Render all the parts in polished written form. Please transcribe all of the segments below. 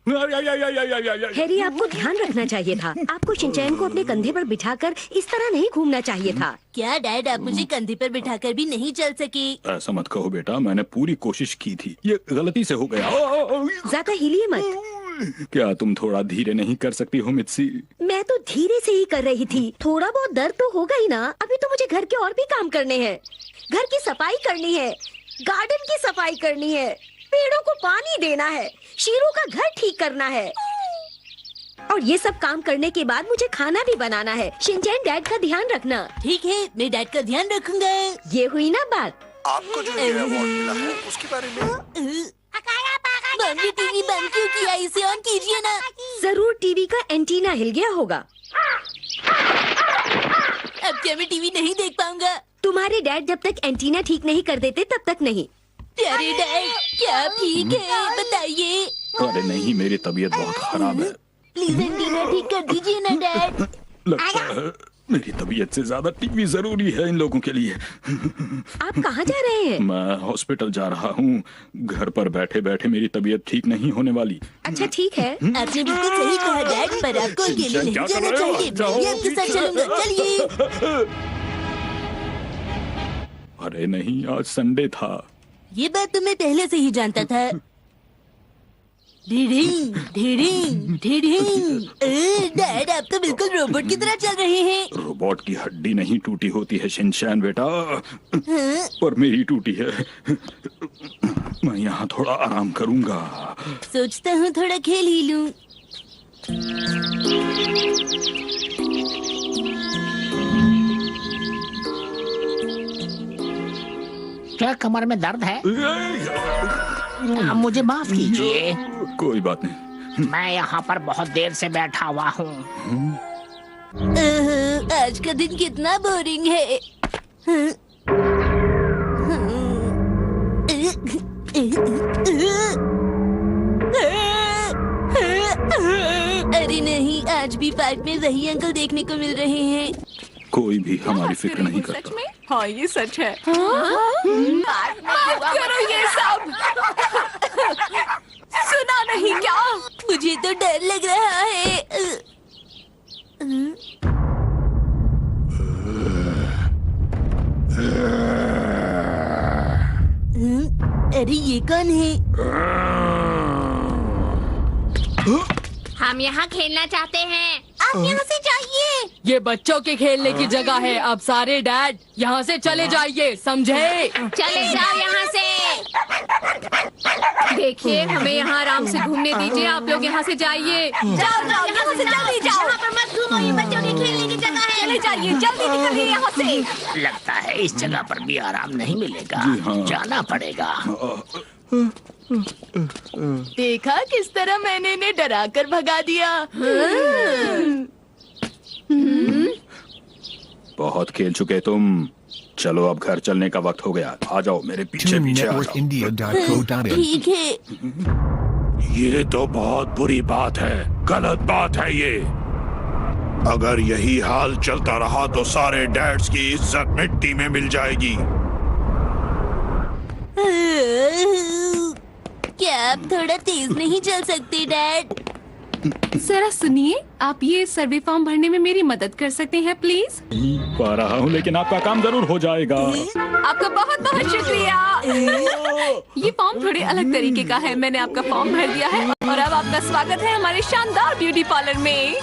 Harry, आपको ध्यान रखना चाहिए था। आपको शिनचैन को अपने कंधे पर बिठाकर इस तरह नहीं घूमना चाहिए था। क्या डैड, आप मुझे कंधे पर बिठाकर भी नहीं चल सके? ऐसा मत कहो बेटा, मैंने पूरी कोशिश की थी, ये गलती से हो गया। ज्यादा हिलिए मत। क्या तुम थोड़ा धीरे नहीं कर सकती हो मित्सी? मैं तो धीरे से ही कर रही थी। थोड़ा बहुत दर्द तो होगा ही ना। अभी तो मुझे घर के और भी काम करने हैं। घर की सफाई करनी है, गार्डन की सफाई करनी है, पेड़ों को पानी देना है, शीरू का घर ठीक करना है, और ये सब काम करने के बाद मुझे खाना भी बनाना है। शिनचैन, डैड का ध्यान रखना। ठीक है, मैं डैड का ध्यान रखूंगा। ये हुई ना बात। आपको जो ये अवार्ड मिला है उसके बारे में मम्मी, टीवी बंद क्यों किया? इसे ऑन कीजिए ना। जरूर टीवी का एंटीना हिल गया होगा। अब क्या मैं टीवी नहीं देख पाऊंगा? तुम्हारे डैड जब तक एंटीना ठीक नहीं कर देते तब तक नहीं। प्यारे डैड, क्या आप ठीक है? बताइए। अरे नहीं, मेरी तबीयत बहुत खराब है। प्लीज एंटीना ठीक कर दीजिए ना डैड। लगता है मेरी तबीयत से ज्यादा टीवी जरूरी है इन लोगों के लिए। आप कहाँ जा रहे हैं? मैं हॉस्पिटल जा रहा हूँ। घर पर बैठे बैठे मेरी तबीयत ठीक नहीं होने वाली। अच्छा ठीक है। आपने बिल्कुल सही कहा डैड, पर आपको अकेले नहीं क्या कर जाना रहे हो? चाहिए। मैं भी आपके साथ चलूंगा। चलिए। अरे नहीं, आज संडे था। ये बात तो मैं पहले से ही जानता था। ढिढिंग, ढिढिंग, ढिढिंग। डैड, आप तो बिल्कुल रोबोट की तरह चल रहे हैं। रोबोट की हड्डी नहीं टूटी होती है शिनचैन बेटा, पर मेरी टूटी है। मैं यहाँ थोड़ा आराम करूँगा। सोचता हूँ थोड़ा खेल ही लूं। क्या कमर में दर्द है? मुझे माफ कीजिए। कोई बात नहीं। मैं यहाँ पर बहुत देर से बैठा हुआ हूँ। आज का दिन कितना बोरिंग है। अरे नहीं, आज भी पार्क में वही अंकल देखने को मिल रहे हैं। कोई भी हमारी फिक्र नहीं सच करता। में? हाँ, ये सच है। माफ करो ये सब। सुना नहीं क्या? मुझे तो डर लग रहा है। अरे ये कौन है? हम यहाँ खेलना चाहते हैं। आप यहाँ से जाइए। ये बच्चों के खेलने की जगह है। अब सारे डैड यहाँ से चले जाइए, समझे? चले जाओ यहाँ से। देखिए, हमें यहाँ आराम से घूमने दीजिए। आप लोग यहाँ से जाइए। जाओ जाओ, यहाँ से जल्दी जाओ। यहाँ पर मत घूमो, ये बच्चों के खेलने की जगह है। चले जाइए, जल्दी निकलिए यहाँ से। लगता है इस जगह पर भी आराम नहीं मिलेगा। जी हाँ। जाना पड़ेगा। देखा किस तरह मैंने इन्हें डरा कर भगा दिया। बहुत खेल चुके तुम। चलो अब घर चलने का वक्त हो गया। आ जाओ, मेरे पीछे पीछे आ जाओ। TuneNetworkIndia.co.in ठीक है। ये तो बहुत बुरी बात है, गलत बात है ये। अगर यही हाल चलता रहा तो सारे डैड्स की इज्जत मिट्टी में मिल जाएगी। क्या आप थोड़ा तेज नहीं चल सकते डैड? जरा सुनिए, आप ये सर्वे फॉर्म भरने में मेरी मदद कर सकते हैं प्लीज? पा रहा हूँ, लेकिन आपका काम जरूर हो जाएगा। आपका बहुत बहुत शुक्रिया। ये फॉर्म थोड़े अलग तरीके का है। मैंने आपका फॉर्म भर दिया है और अब आपका स्वागत है हमारे शानदार ब्यूटी पार्लर में।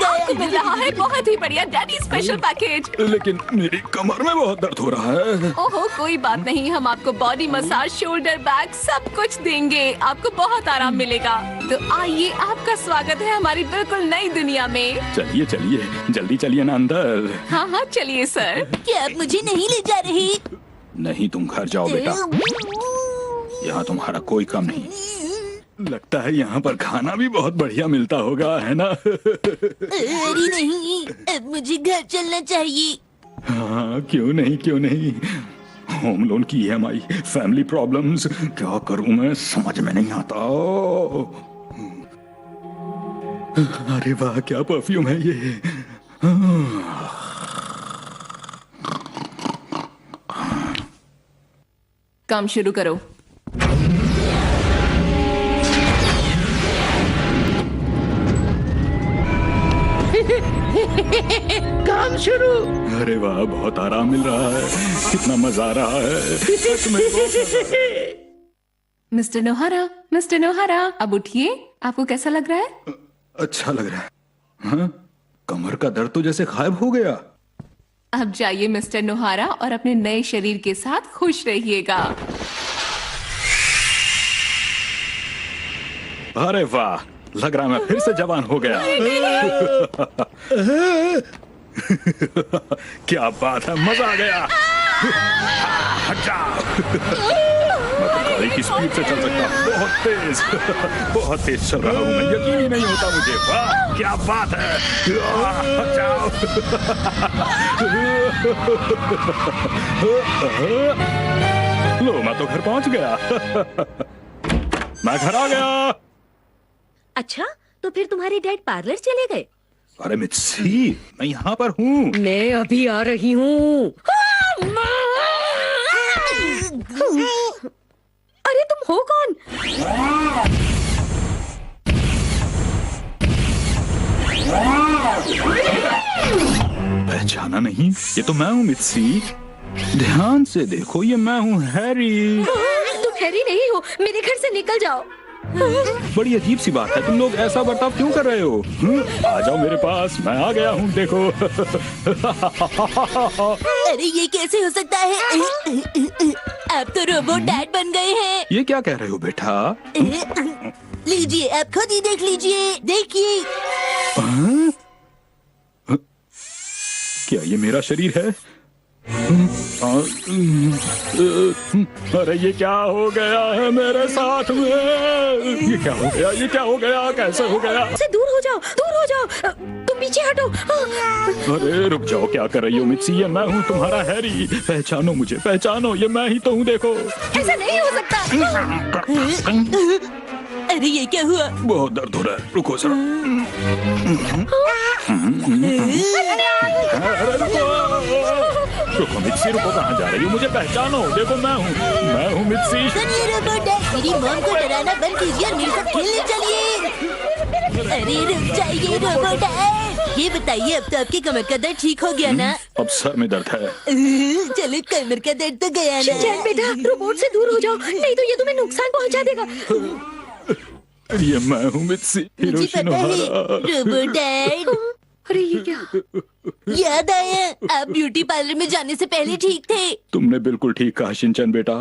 आपको मिल रहा है बहुत ही बढ़िया डैडी स्पेशल पैकेज। लेकिन मेरी कमर में बहुत दर्द हो रहा है। ओहो, कोई बात नहीं, हम आपको बॉडी मसाज, शोल्डर बैग सब कुछ देंगे। आपको बहुत आराम मिलेगा। तो आइए, आपका स्वागत है हमारी बिल्कुल नई दुनिया में। चलिए चलिए, जल्दी चलिए ना अंदर। हाँ हाँ, चलिए सर। क्या आप मुझे नहीं ले जा रहे? नहीं, तुम घर जाओ बेटा। यहाँ तुम्हारा कोई काम नहीं। लगता है यहाँ पर खाना भी बहुत बढ़िया मिलता होगा, है ना? अरे नहीं, अब मुझे घर चलना चाहिए। हाँ, क्यों नहीं क्यों नहीं। होम लोन की EMI, फैमिली प्रॉब्लम्स, क्या करूं मैं समझ में नहीं आता। अरे वाह, क्या परफ्यूम है ये। काम शुरू करो। अरे वाह, बहुत आराम मिल रहा है, कितना मजा आ रहा है सच में, बहुत मजा। मिस्टर नोहारा, अब उठिए। आपको कैसा लग रहा है? अच्छा लग रहा है। हाँ? कमर का दर्द तो जैसे गायब हो गया। अब जाइए मिस्टर नोहारा और अपने नए शरीर के साथ खुश रहिएगा। अरे वाह, लग रहा है मैं फिर से जवान हो गया। क्या बात है, मजा आ गया। हट जाओ। मैं तो गाड़ी की स्पीड से चल सकता हूँ, बहुत तेज चल रहा हूँ मैं, यकीन ही नहीं होता मुझे। वाह क्या बात है। हट जाओ। लो, मैं तो घर पहुंच गया। मैं घर आ गया। अच्छा, तो फिर तुम्हारे डैड पार्लर चले गए? अरे मित्सी, मैं यहाँ पर हूँ। मैं अभी आ रही हूँ। अरे तुम हो कौन? पहचाना नहीं? ये तो मैं हूँ मित्सी। ध्यान से देखो, ये मैं हूँ हैरी। तुम हैरी नहीं हो, मेरे घर से निकल जाओ। बड़ी अजीब सी बात है, तुम लोग ऐसा बर्ताव क्यों कर रहे हो? आ जाओ मेरे पास, मैं आ गया हूँ, देखो। अरे ये कैसे हो सकता है? आप तो रोबोट डैड बन गए हैं। ये क्या कह रहे हो बेटा? लीजिए, आप खुद ही देख लीजिए, देखिए। हाँ? क्या ये मेरा शरीर है? अरे ये क्या हो गया है मेरे साथ में? ये क्या हो गया? ये क्या हो गया? कैसे हो गया? से दूर हो जाओ, दूर हो जाओ। तुम पीछे हटो। अरे रुक जाओ, क्या कर रही हो मित्सी? ये मैं हूँ तुम्हारा हैरी। पहचानो मुझे, पहचानो, ये मैं ही तो हूँ, देखो। ऐसा नहीं हो सकता। अरे ये क्या हुआ? बहुत दर्द हो रहा है, रुको जरा। अरे रुको मित्सी, रुको, कहाँ जा रही हो? मुझे पहचानो, देखो मैं हूँ मित्सी। सुनिए रोबोट डैड, मेरी मॉम को डराना बंद कीजिए और मेरे साथ खेलने चलिए। अरे रुक जाइए रोबोट डैड। ये बताइए, अब तो आपकी कमर का दर्द ठीक हो गया ना? अब सर में दर्द है। चलो, कमर का दर्द तो गया ना। चल बेटा, रोबोट से दूर हो जाओ, नहीं तो ये तुम्हें नुकसान पहुंचा देगा। ये मैं हूँ मित्सी, मुझे हिरोशी पता है नोहारा। Robot dad. अरे ये क्या? याद आया, आप ब्यूटी पार्लर में जाने से पहले ठीक थे। तुमने बिल्कुल ठीक कहा शिनचैन बेटा।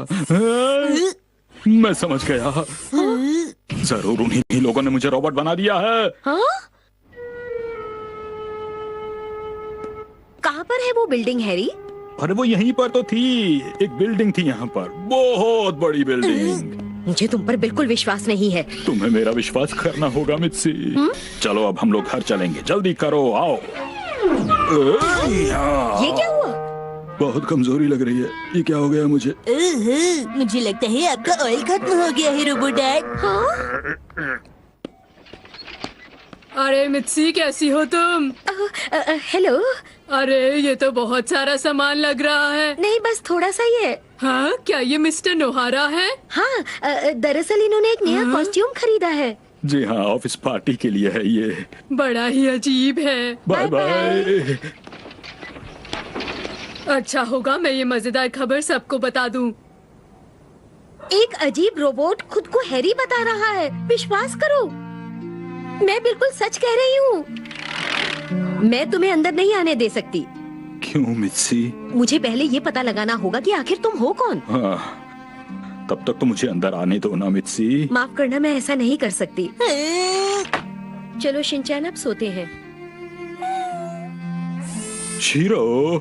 मैं समझ गया, जरूर उन्हीं लोगों ने मुझे रोबोट बना दिया है। हाँ? कहाँ पर है वो बिल्डिंग हैरी? अरे वो यहीं पर तो थी, एक बिल्डिंग थी यहाँ पर, बहुत बड़ी बिल्डिंग। मुझे तुम पर बिल्कुल विश्वास नहीं है। तुम्हें मेरा विश्वास करना होगा मित्सी। चलो अब हम लोग घर चलेंगे, जल्दी करो, आओ। ये क्या हुआ? बहुत कमजोरी लग रही है, ये क्या हो गया मुझे? मुझे लगता है आपका ऑयल खत्म हो गया है रोबोट डैड। हाँ? अरे मित्सी, कैसी हो तुम? हेलो। अरे ये तो बहुत सारा सामान लग रहा है। नहीं, बस थोड़ा सा ही है। हाँ, क्या ये मिस्टर नोहारा है? हाँ, दरअसल इन्होंने एक नया कॉस्ट्यूम खरीदा है। जी हाँ, ऑफिस पार्टी के लिए है ये। बड़ा ही अजीब है। Bye bye. अच्छा होगा मैं ये मजेदार खबर सबको बता दूं। एक अजीब रोबोट खुद को हैरी बता रहा है, विश्वास करो, मैं बिल्कुल सच कह रही हूँ। मैं तुम्हें अंदर नहीं आने दे सकती। क्यों मित्सी? मुझे पहले ये पता लगाना होगा कि आखिर तुम हो कौन। हाँ, तब तक तो मुझे अंदर आने दो ना मित्सी। माफ करना, मैं ऐसा नहीं कर सकती। चलो शिनचैन, अब सोते हैं। शीरो।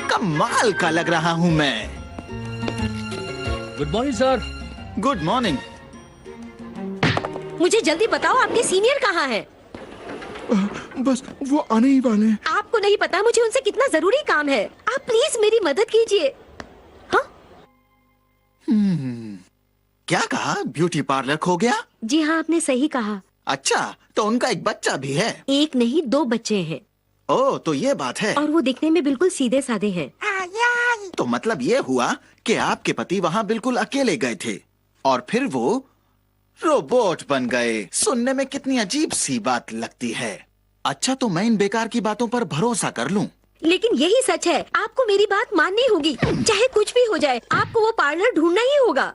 कमाल का लग रहा हूँ मैं। Good morning sir. Good morning. मुझे जल्दी बताओ, आपके सीनियर कहाँ हैं? बस वो आने ही वाले हैं। आपको नहीं पता मुझे उनसे कितना जरूरी काम है। आप प्लीज मेरी मदद कीजिए। हाँ? क्या कहा? ब्यूटी पार्लर खो गया? जी हाँ, आपने सही कहा। अच्छा, तो उनका एक बच्चा भी है? एक नहीं, 2 बच्चे हैं। ओह, तो ये बात है। और वो दिखने में बिल्कुल सीधे साधे हैं। तो मतलब ये हुआ कि आपके पति वहाँ बिल्कुल अकेले गए थे और फिर वो रोबोट बन गए। सुनने में कितनी अजीब सी बात लगती है। अच्छा, तो मैं इन बेकार की बातों पर भरोसा कर लूं? लेकिन यही सच है, आपको मेरी बात माननी होगी। चाहे कुछ भी हो जाए, आपको वो पार्लर ढूंढना ही होगा।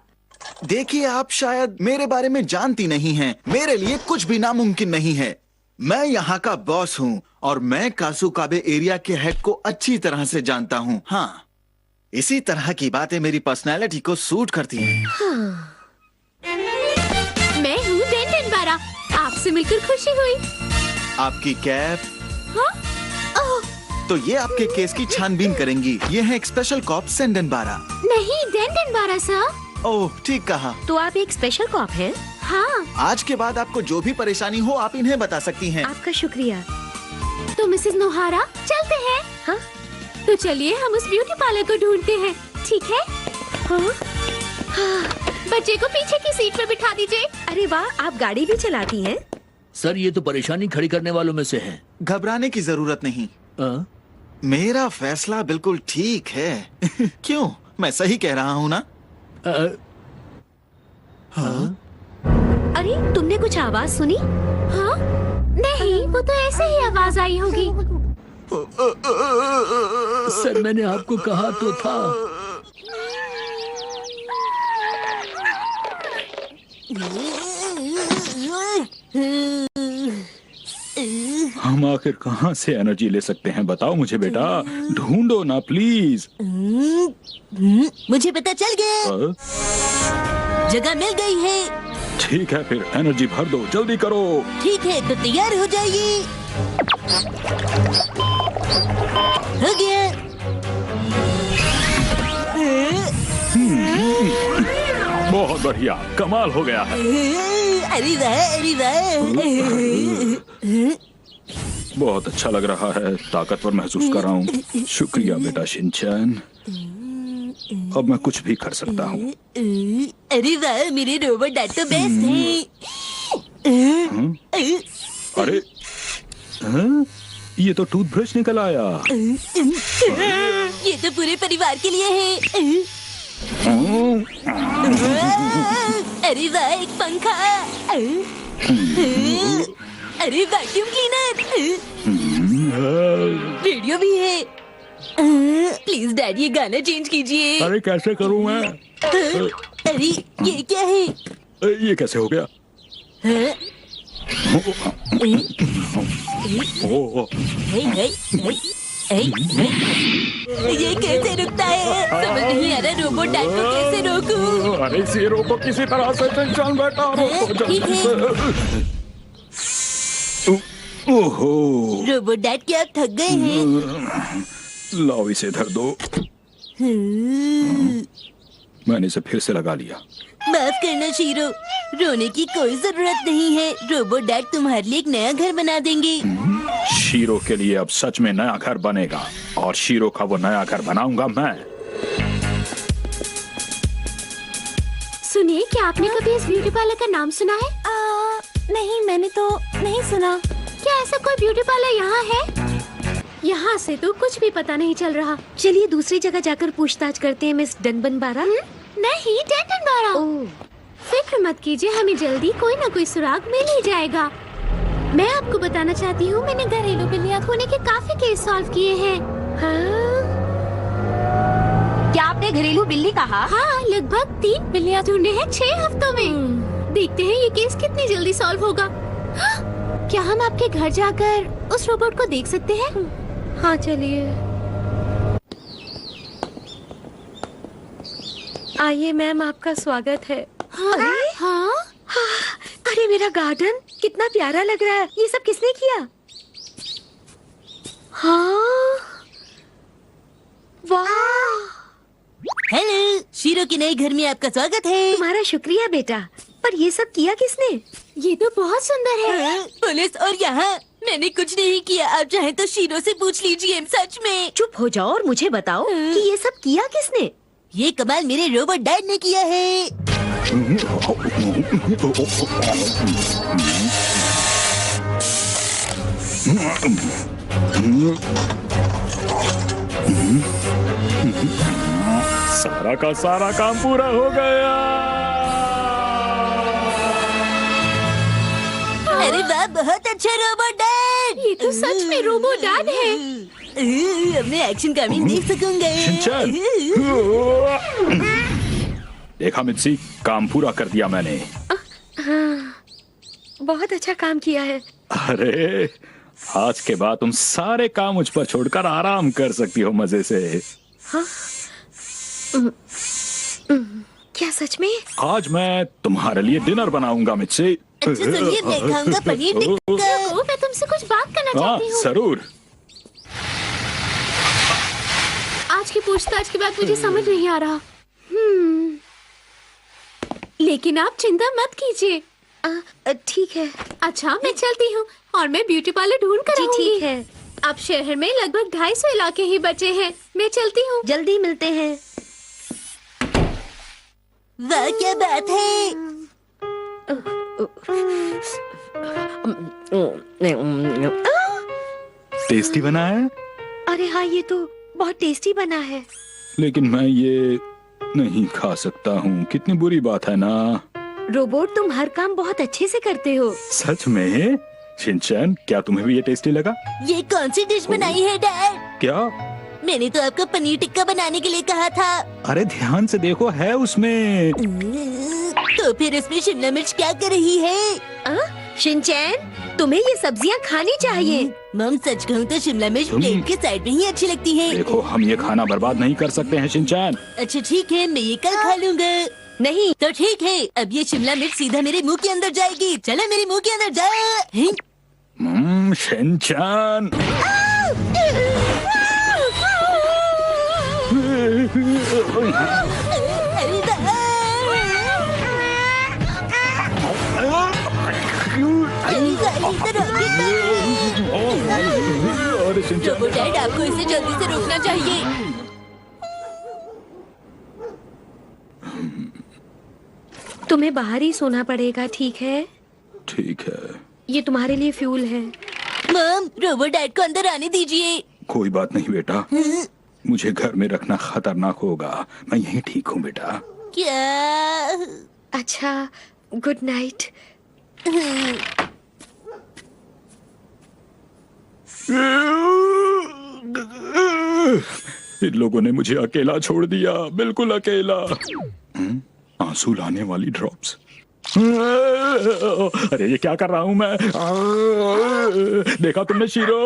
देखिए, आप शायद मेरे बारे में जानती नहीं हैं। मेरे लिए कुछ भी नामुमकिन नहीं है। मैं यहाँ का बॉस हूँ और मैं कासुकाबे एरिया के हेड को अच्छी तरह से जानता हूँ। हाँ, इसी तरह की बातें मेरी पर्सनैलिटी को सूट करती हैं। मैं हूँ डेंडेनबारा। आपसे मिलकर खुशी हुई। आपकी कैब? हाँ? तो ये आपके केस की छानबीन करेंगी। ये है एक स्पेशल कॉप डेंडेनबारा। नहीं, डेंडेनबारा सर। ओह, ठीक कहा। तो आप एक स्पेशल कॉप हैं? हाँ। आज के बाद आपको जो भी परेशानी हो आप इन्हें बता सकती हैं। आपका शुक्रिया। तो मिसेस नोहारा, चलते हैं। हाँ? तो चलिए हम उस ब्यूटी पार्लर को ढूंढते हैं, ठीक है? हाँ? बच्चे को पीछे की सीट पर बिठा दीजिए। अरे वाह, आप गाड़ी भी चलाती हैं? सर, ये तो परेशानी खड़ी करने वालों में से है। घबराने की जरूरत नहीं। मेरा फैसला बिल्कुल ठीक है। क्यों? मैं सही कह रहा हूँ ना? हाँ? अरे, तुमने कुछ आवाज सुनी? हाँ? नहीं, वो तो ऐसे ही आवाज आई होगी। सर, मैंने आपको कहा तो था। हम आखिर कहाँ से एनर्जी ले सकते हैं? बताओ मुझे बेटा, ढूंढो ना प्लीज। मुझे पता चल गया। जगह मिल गई है। ठीक है, फिर एनर्जी भर दो, जल्दी करो। ठीक है, तो तैयार हो जाइए। हो गया। बहुत बढ़िया, कमाल हो गया है। अरे वाह, अरे वाह। बहुत अच्छा लग रहा है, ताकतवर महसूस कर रहा हूँ। शुक्रिया बेटा शिनचैन। अब मैं कुछ भी कर सकता हूँ। अरे वाह, मेरे रोबोट डैड तो बेस्ट हैं। अरे हाँ? ये तो टूथब्रश निकल आया। ये तो पूरे परिवार के लिए है। अरे वाह, एक पंखा। अरे वैक्यूम क्लीनर। रेडियो भी है। प्लीज डैड, ये गाना चेंज कीजिए। अरे कैसे करूँ मैं? अरे ये क्या है? ये कैसे हो गया? ये कैसे रुकता है? समझ नहीं आ रहा, रोबोट डैड को कैसे रोकूं? अरे इसे रोको किसी तरह से। चल बेटा, रोको जल्दी से। ओहो, रोबोट डैड क्या आप थक गए हैं? लाओ इसे धर दो। मैंने इसे फिर से लगा लिया। माफ करना शीरो, रोने की कोई जरूरत नहीं है। रोबोट डैड तुम्हारे लिए एक नया घर बना देंगे। शीरो के लिए अब सच में नया घर बनेगा और शीरो का वो नया घर बनाऊंगा मैं। सुनिए, क्या आपने कभी इस ब्यूटी पार्लर का नाम सुना है? नहीं, मैंने तो नहीं सुना। क्या ऐसा कोई ब्यूटी पार्लर यहाँ है? यहाँ से तो कुछ भी पता नहीं चल रहा। चलिए दूसरी जगह जाकर पूछताछ करते हैं मिस डेनबनबारा। नहीं, डेनबनबारा। फिक्र मत कीजिए, हमें जल्दी कोई ना कोई सुराग मिल ही जाएगा। मैं आपको बताना चाहती हूँ, मैंने घरेलू बिल्लियाँ खोने के काफी केस सॉल्व किए हैं। हाँ? क्या आपने घरेलू बिल्ली कहा? हाँ, लगभग 3 बिल्लियाँ ढूंढे हैं 6 हफ्तों में। देखते हैं ये केस कितनी जल्दी सॉल्व होगा। क्या हम आपके घर जाकर उस रोबोट को देख सकते हैं? हाँ, चलिए। आइए मैम, आपका स्वागत है। हाँ? हाँ? अरे मेरा गार्डन कितना प्यारा लग रहा है। ये सब किसने किया? हाँ, वाह। हेलो, शीरो के नए घर में आपका स्वागत है। तुम्हारा शुक्रिया बेटा, पर ये सब किया किसने? ये तो बहुत सुंदर है। पुलिस और यहाँ मैंने कुछ नहीं किया। आप चाहें तो शीरो से पूछ लीजिए। सच में। चुप हो जाओ और मुझे बताओ कि ये सब किया किसने? ये कमाल मेरे रोबोट डैड ने किया है। सारा का सारा काम पूरा हो गया। अरे वाह, बहुत अच्छा रोबोट डैड। ये तो सच में रोबो डैड है। अब मैं एक्शन कमिंग देख सकूंगा। शिनचैन। देखा मित्सी, काम पूरा कर दिया मैंने। बहुत अच्छा काम किया है। अरे आज के बाद तुम सारे काम मुझ पर छोड़कर आराम कर सकती हो मजे से। हाँ? क्या सच में? आज मैं तुम्हारे लिए डिनर बनाऊंगा मित्सी। अच्छा सुनिए, मैं खाऊंगा पनीर टिक्का। मैं तुमसे कुछ बात करना हाँ चाहती हूँ। जरूर। आज की पूछताछ के बाद मुझे समझ नहीं आ रहा। लेकिन आप चिंता मत कीजिए। ठीक है। अच्छा मैं चलती हूँ और मैं ब्यूटी पार्लर ढूंढ कर जी आऊंगी। ठीक है। अब शहर में लगभग 250 इलाके ही बचे हैं। मैं चलती हूँ। जल्दी मिलते हैं। वाह क्या बात है। टेस्टी बना है। अरे हाँ, ये तो बहुत टेस्टी बना है। लेकिन मैं ये नहीं खा सकता हूँ। कितनी बुरी बात है ना। रोबोट, तुम हर काम बहुत अच्छे से करते हो। सच में? शिनचैन, क्या तुम्हें भी ये टेस्टी लगा? ये कौन सी डिश बनाई है डैड? क्या? मैंने तो आपको पनीर टिक्का बनाने के लिए कहा था। अरे ध्यान से देखो, है उसमें। तो फिर उसमें शिमला मिर्च क्या कर रही है? शिनचैन, तुम्हें ये सब्जियां खानी चाहिए। मम सच कहूँ तो शिमला मिर्च प्लेट के साइड में ही अच्छी लगती है। देखो, हम ये खाना बर्बाद नहीं कर सकते हैं शिनचैन। अच्छा ठीक है, मैं ये कल खा लूँगा। नहीं तो ठीक है, अब ये शिमला मिर्च सीधा मेरे मुंह के अंदर जाएगी। चलो मेरे मुंह के अंदर जा। शिनचैन। रोबोट डैड, आपको इसे जल्दी से रोकना चाहिए। तुम्हें बाहर ही सोना पड़ेगा, ठीक है? ठीक है। ये तुम्हारे लिए फ्यूल है। मम, रोबोट डैड को अंदर आने दीजिए। कोई बात नहीं बेटा, मुझे घर में रखना खतरनाक होगा। मैं यहीं ठीक हूँ बेटा। क्या? अच्छा, गुड नाइट। इन लोगों ने मुझे अकेला छोड़ दिया, बिल्कुल अकेला। आंसू लाने वाली ड्रॉप्स। अरे ये क्या कर रहा हूं मैं? देखा तुमने शीरो?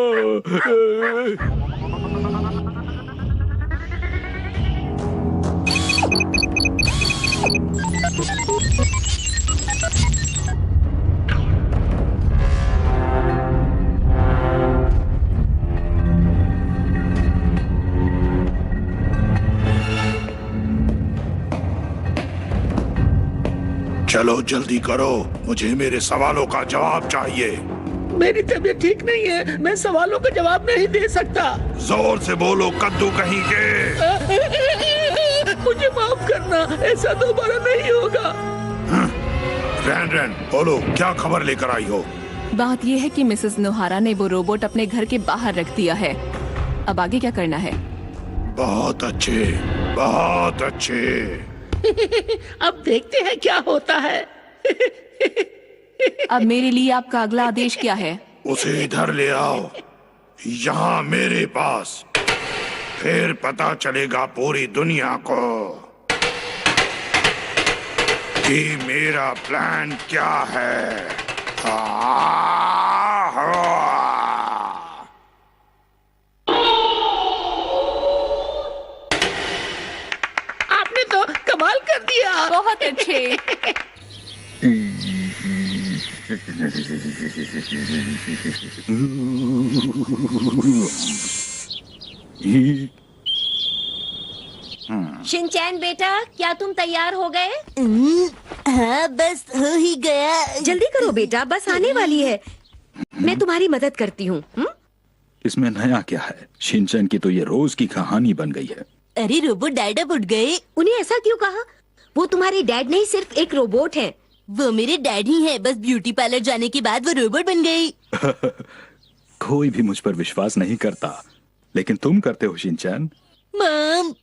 चलो जल्दी करो, मुझे मेरे सवालों का जवाब चाहिए। मेरी तबीयत ठीक नहीं है, मैं सवालों का जवाब नहीं दे सकता। जोर से बोलो कद्दू कहीं के। मुझे माफ करना, ऐसा दोबारा नहीं होगा। रैन रैन, बोलो क्या खबर लेकर आई हो? बात यह है कि मिसेस नोहारा ने वो रोबोट अपने घर के बाहर रख दिया है। अब आगे क्या करना है? बहुत अच्छे, बहुत अच्छे। अब देखते हैं क्या होता है। अब मेरे लिए आपका अगला आदेश क्या है? उसे इधर ले आओ, यहाँ मेरे पास। फिर पता चलेगा पूरी दुनिया को कि मेरा प्लान क्या है। आपने तो कमाल कर दिया। बहुत अच्छे। शिनचैन बेटा, क्या तुम तैयार हो गए? हाँ बस हो ही गया। जल्दी करो बेटा, बस आने वाली है। मैं तुम्हारी मदद करती हूँ। इसमें नया क्या है? शिनचैन की तो ये रोज की कहानी बन गई है। अरे रोबोट डैड अब उठ गए। उन्हें ऐसा क्यों कहा? वो तुम्हारे डैड नहीं, सिर्फ एक रोबोट है। वो मेरे डैड ही है, बस ब्यूटी पार्लर जाने के बाद वो रोबोट बन गई। कोई भी मुझ पर विश्वास नहीं करता, लेकिन तुम करते हो शिनचैन। मॉम,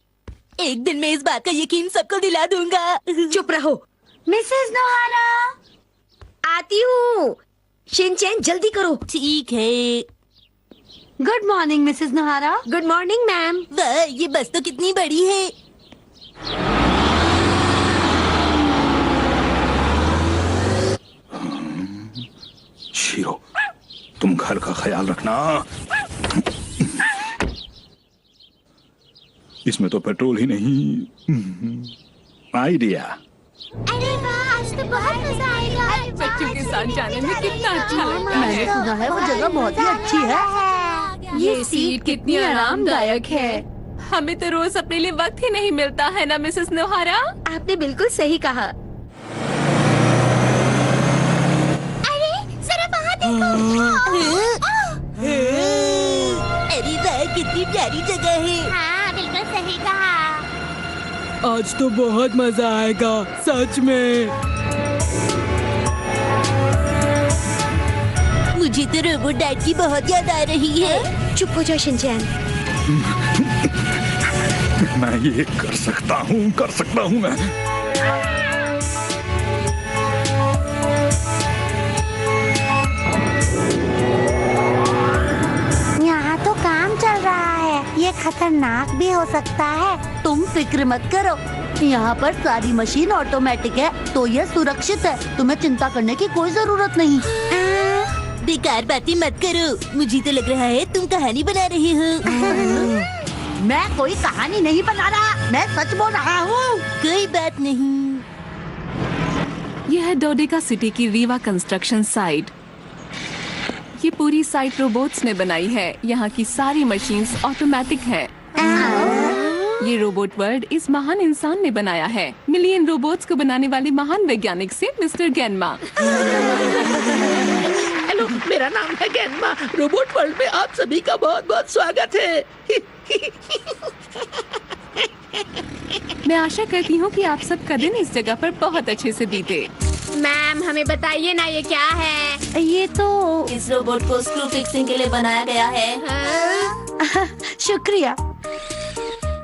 एक दिन मैं इस बात का यकीन सबको दिला दूंगा। चुप रहो। मिसेस नोहारा, आती हूँ। शिनचैन जल्दी करो। ठीक है। Good morning Mrs नोहारा। Good morning ma'am. वाह, ये बस तो कितनी बड़ी है। शीरो, तुम घर का ख्याल रखना। इसमें तो पेट्रोल ही नहीं। आइडिया। अरे वाह, आज तो बहुत मजा आएगा। बच्चों के साथ जाने में कितना अच्छा लगता है। मैंने सुना है वो जगह बहुत ही अच्छी है। ये सीट कितनी आरामदायक है। हमें तो रोज अपने लिए वक्त ही नहीं मिलता है ना मिसेस नोहारा? आपने बिल्कुल सही कहा। अरे जरा वहाँ देखो। अरे वाह, कितनी प्यारी जगह है। हाँ बिल्कुल सही कहा। आज तो बहुत मजा आएगा, सच में। मुझे तो रोबोट डैड की बहुत याद आ रही है। चुप हो जाओ शिनचैन। मैं ये कर सकता हूँ मैं। यहाँ तो काम चल रहा है, ये खतरनाक भी हो सकता है। तुम फिक्र मत करो, यहाँ पर सारी मशीन ऑटोमेटिक है, तो ये सुरक्षित है। तुम्हें चिंता करने की कोई जरूरत नहीं। बेकार बातें मत करो, मुझे तो लग रहा है तुम कहानी बना रहे हो। मैं कोई कहानी नहीं बना रहा, मैं सच बोल रहा हूँ। कोई बात नहीं। यह है डोडेका सिटी की रीवा कंस्ट्रक्शन साइट। ये पूरी साइट रोबोट्स ने बनाई है। यहाँ की सारी मशीन्स ऑटोमेटिक है। ये रोबोट वर्ल्ड इस महान इंसान ने बनाया है, मिलियन रोबोट्स को बनाने वाले महान वैज्ञानिक से मिस्टर गेनमा। हेलो, मेरा नाम है गेनमा। रोबोट वर्ल्ड में आप सभी का बहुत बहुत स्वागत है। मैं आशा करती हूँ कि आप सबका दिन इस जगह पर बहुत अच्छे से बीते। मैम हमें बताइए ना, ये क्या है? ये तो इस रोबोट को स्क्रू फिक्सिंग के लिए बनाया गया है। शुक्रिया।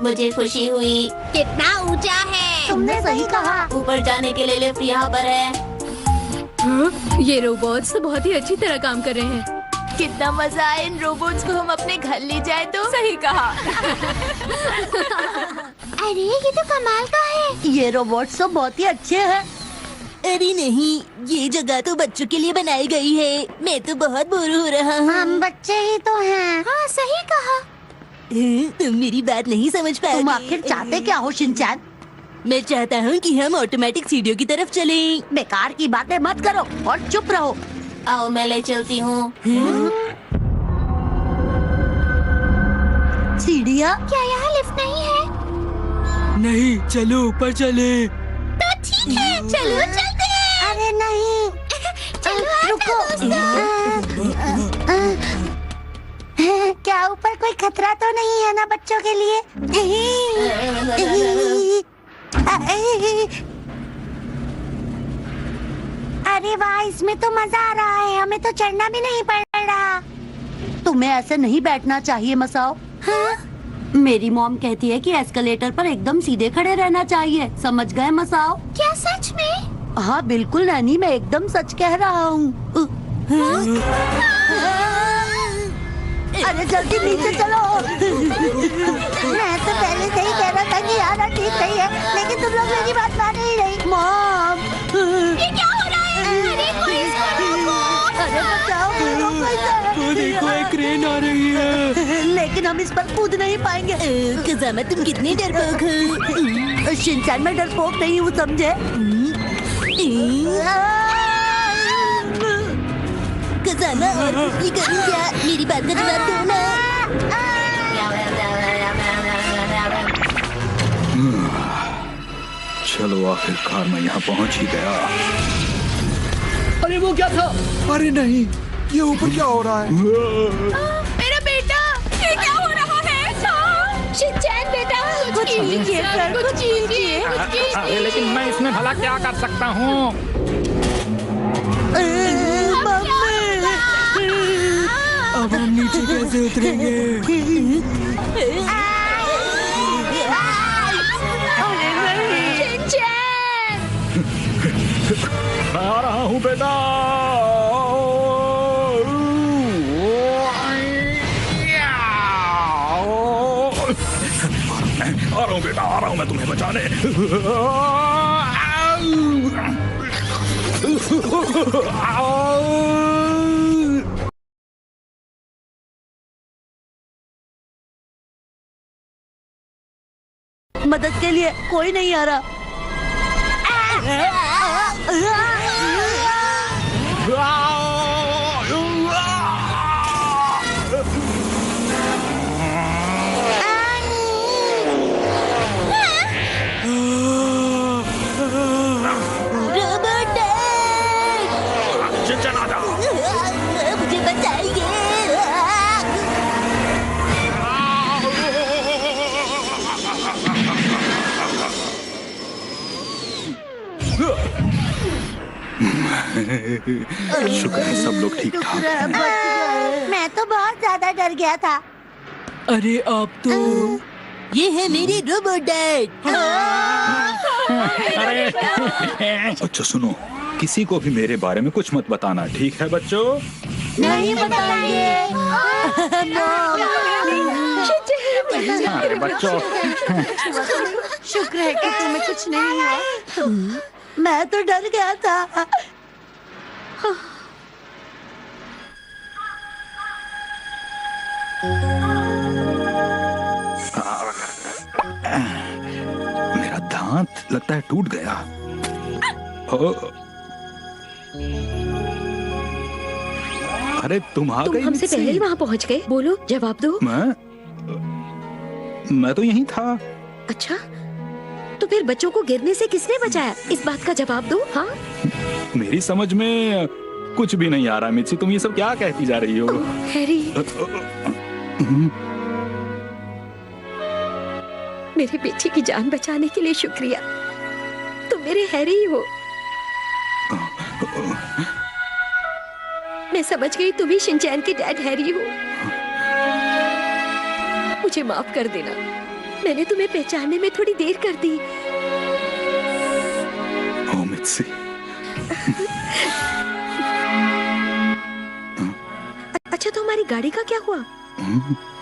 मुझे खुशी हुई। कितना ऊंचा है? तुमने सही कहा। ऊपर जाने के लिए लिफ्ट यहाँ पर है। ये रोबोट्स तो बहुत ही अच्छी तरह काम कर रहे हैं। कितना मजा आए इन रोबोट्स को हम अपने घर ले जाए तो। सही कहा। अरे ये तो कमाल का है। ये रोबोट्स तो बहुत ही अच्छे हैं। अरे नहीं, ये जगह तो बच्चों के लिए बनाई गई है। मैं तो बहुत बोर हो रहा हूँ। हम बच्चे ही तो हैं। हाँ सही कहा। तुम मेरी बात नहीं समझ पाए। तुम आखिर चाहते क्या हो शिनचैन? मैं चाहता हूँ कि हम ऑटोमेटिक सीढ़ियों की तरफ चलें। बेकार की बातें मत करो और चुप रहो। आओ मैं ले चलती हूँ। सीढ़ियाँ? क्या यहाँ लिफ्ट नहीं है? नहीं, चलो ऊपर चले। तो ठीक है, चलो चलते हैं। अरे नहीं, चलो रुको। क्या ऊपर कोई खतरा तो नहीं है ना बच्चों के लिए? अरे वाह, इसमें तो मजा आ रहा है। हमें तो चढ़ना भी नहीं पड़ रहा। तुम्हें ऐसे नहीं बैठना चाहिए मसाओ। हाँ? मेरी मॉम कहती है कि एस्केलेटर पर एकदम सीधे खड़े रहना चाहिए। समझ गए मसाओ? क्या सच में? हाँ बिल्कुल नानी, मैं एकदम सच कह रहा हूँ। अरे जल्दी नीचे चलो। मैं तो पहले से ही कह रहा था कि आना ठीक नहीं है, लेकिन तुम लोग मेरी बात मान ही नहीं। मॉम, ये क्या हो रहा है? अरे कोई इसको रोको। अरे बचाओ, रोको इसे। वो देखो, एक क्रेन आ रही है। लेकिन हम इस पर कूद नहीं पाएंगे। कज़ामा, तुम कितनी डरपोक हो। शिनचैन में डरपोक नहीं हूँ, समझे? कज़ामा, और कुछ भी करूँ क्या? मेरी बात का जवाब दो ना। चलो, आखिरकार मैं यहाँ पहुँच ही गया। अरे वो क्या था? अरे नहीं, ये ऊपर क्या हो रहा है? मेरा बेटा, ये क्या हो रहा है? शिनचैन बेटा, कुछ कीजिए सर, कुछ कीजिए। अरे लेकिन मैं इसमें भला क्या कर सकता हूँ? अब हम नीचे कैसे उतरेंगे? मैं आ रहा हूँ बेटा। आ रहा हूँ बेटा, आ रहा हूँ मैं तुम्हें बचाने। मदद के लिए कोई नहीं आ रहा। मुझे बचाइए। शुक्र है सब लोग ठीक ठाक हैं। मैं तो बहुत ज्यादा डर गया था। अरे आप तो ये है मेरी रोबोट डैड। अच्छा सुनो, किसी को भी मेरे बारे में कुछ मत बताना, ठीक है बच्चों? नहीं बताएंगे। अरे बच्चों, शुक्र है कि तुम्हें कुछ नहीं हुआ। मैं तो डर गया था। मेरा दांत लगता है टूट गया। अरे तुम आ गई? हमसे पहले ही वहाँ पहुँच गए। बोलो, जवाब दो। मैं तो यहीं था। अच्छा, तो फिर बच्चों को गिरने से किसने बचाया? इस बात का जवाब दो। हाँ, मेरी समझ में कुछ भी नहीं आ रहा। मित्सी, तुम ये सब क्या कहती जा रही हो? हैरी, मेरी बेटी की जान बचाने के लिए शुक्रिया। तुम मेरे हैरी ही हो। मैं समझ गई तुम ही शिनचैन के डैड हैरी हो। मुझे माफ कर देना, मैंने तुम्हें पहचानने में थोड़ी देर कर दी। ओ मित्सी। अच्छा, तो हमारी गाड़ी का क्या हुआ?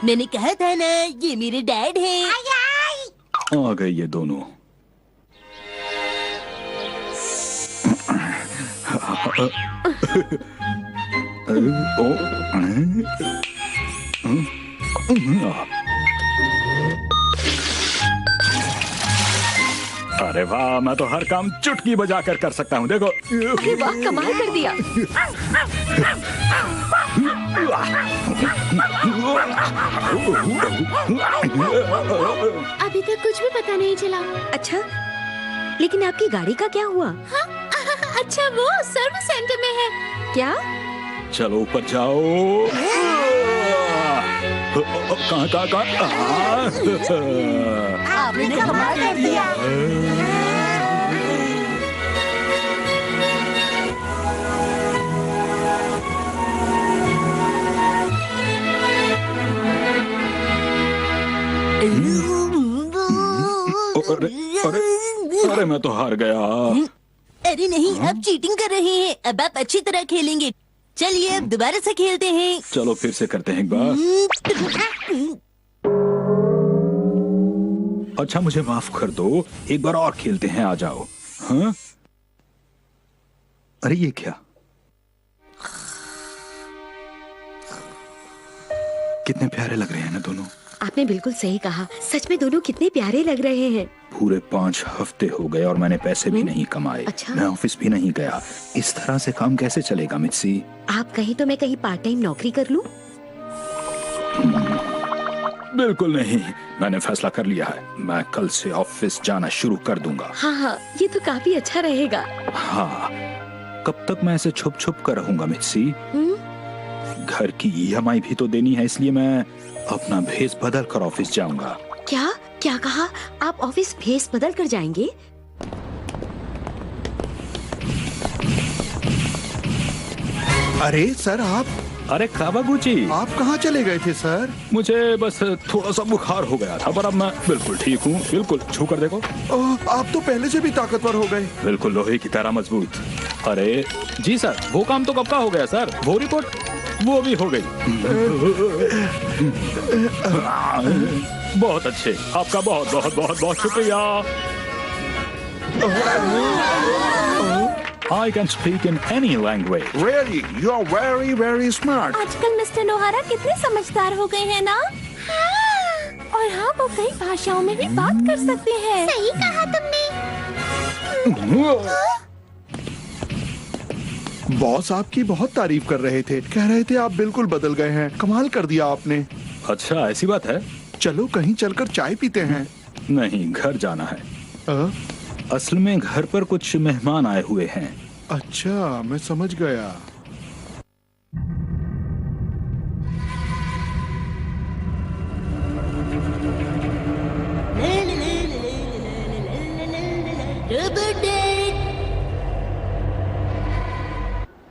मैंने कहा था ना, ये मेरे डैड हैं। आ गए ये दोनों। अरे वाह, मैं तो हर काम चुटकी बजाकर कर सकता हूँ। देखो। अरे वाह, कमाल कर दिया। अभी तक कुछ भी पता नहीं चला। अच्छा, लेकिन आपकी गाड़ी का क्या हुआ? हाँ? अच्छा, वो सर्विस सेंटर में है। क्या? चलो ऊपर जाओ। कहाँ? आपने कमाल कर दिया। अरे मैं तो हार गया। अरे नहीं, आप चीटिंग कर रहे हैं। अब आप अच्छी तरह खेलेंगे। चलिए अब दोबारा से खेलते हैं। चलो फिर से करते हैं एक बार। अच्छा, मुझे माफ कर दो, एक बार और खेलते हैं, आ जाओ। हाँ? अरे ये क्या? कितने प्यारे लग रहे हैं ना दोनों। आपने बिल्कुल सही कहा, सच में दोनों कितने प्यारे लग रहे हैं। पूरे 5 हफ्ते हो गए और मैंने पैसे भी नहीं कमाए। अच्छा? मैं ऑफिस भी नहीं गया। इस तरह से काम कैसे चलेगा मित्सी? आप कहीं तो मैं कहीं पार्ट टाइम नौकरी कर लूं? बिल्कुल नहीं, मैंने फैसला कर लिया है। मैं कल से ऑफिस जाना शुरू कर दूंगा। हाँ, ये तो काफी अच्छा रहेगा। हाँ, कब तक मैं ऐसे छुप छुप कर रहूंगा मित्सी? घर की EMI भी तो देनी है, इसलिए मैं अपना भेस बदल कर ऑफिस जाऊंगा। क्या क्या कहा? आप ऑफिस भेस बदल कर जाएंगे? अरे सर आप। अरे कावागुची, आप कहाँ चले गए थे सर? मुझे बस थोड़ा सा बुखार हो गया था, पर अब मैं बिल्कुल ठीक हूँ। बिल्कुल, छू कर देखो। आप तो पहले से भी ताकतवर हो गए। बिल्कुल लोहे की तरह मजबूत। अरे जी सर, वो काम तो कब का हो गया सर। वो रिपोर्ट वो भी हो गई। बहुत अच्छे, आपका बहुत बहुत बहुत बहुत शुक्रिया। I can speak in any language. Really, you are very, very smart. आजकल मिस्टर नोहारा कितने समझदार हो गए हैं ना? और हाँ, वो कई भाषाओं में भी बात कर सकते हैं। सही कहा तुमने। बॉस आपकी बहुत तारीफ कर रहे थे, कह रहे थे आप बिल्कुल बदल गए हैं। कमाल कर दिया आपने। अच्छा, ऐसी बात है? चलो कहीं चलकर चाय पीते हैं। नहीं, घर जाना है। असल में घर पर कुछ मेहमान आए हुए हैं। अच्छा, मैं समझ गया।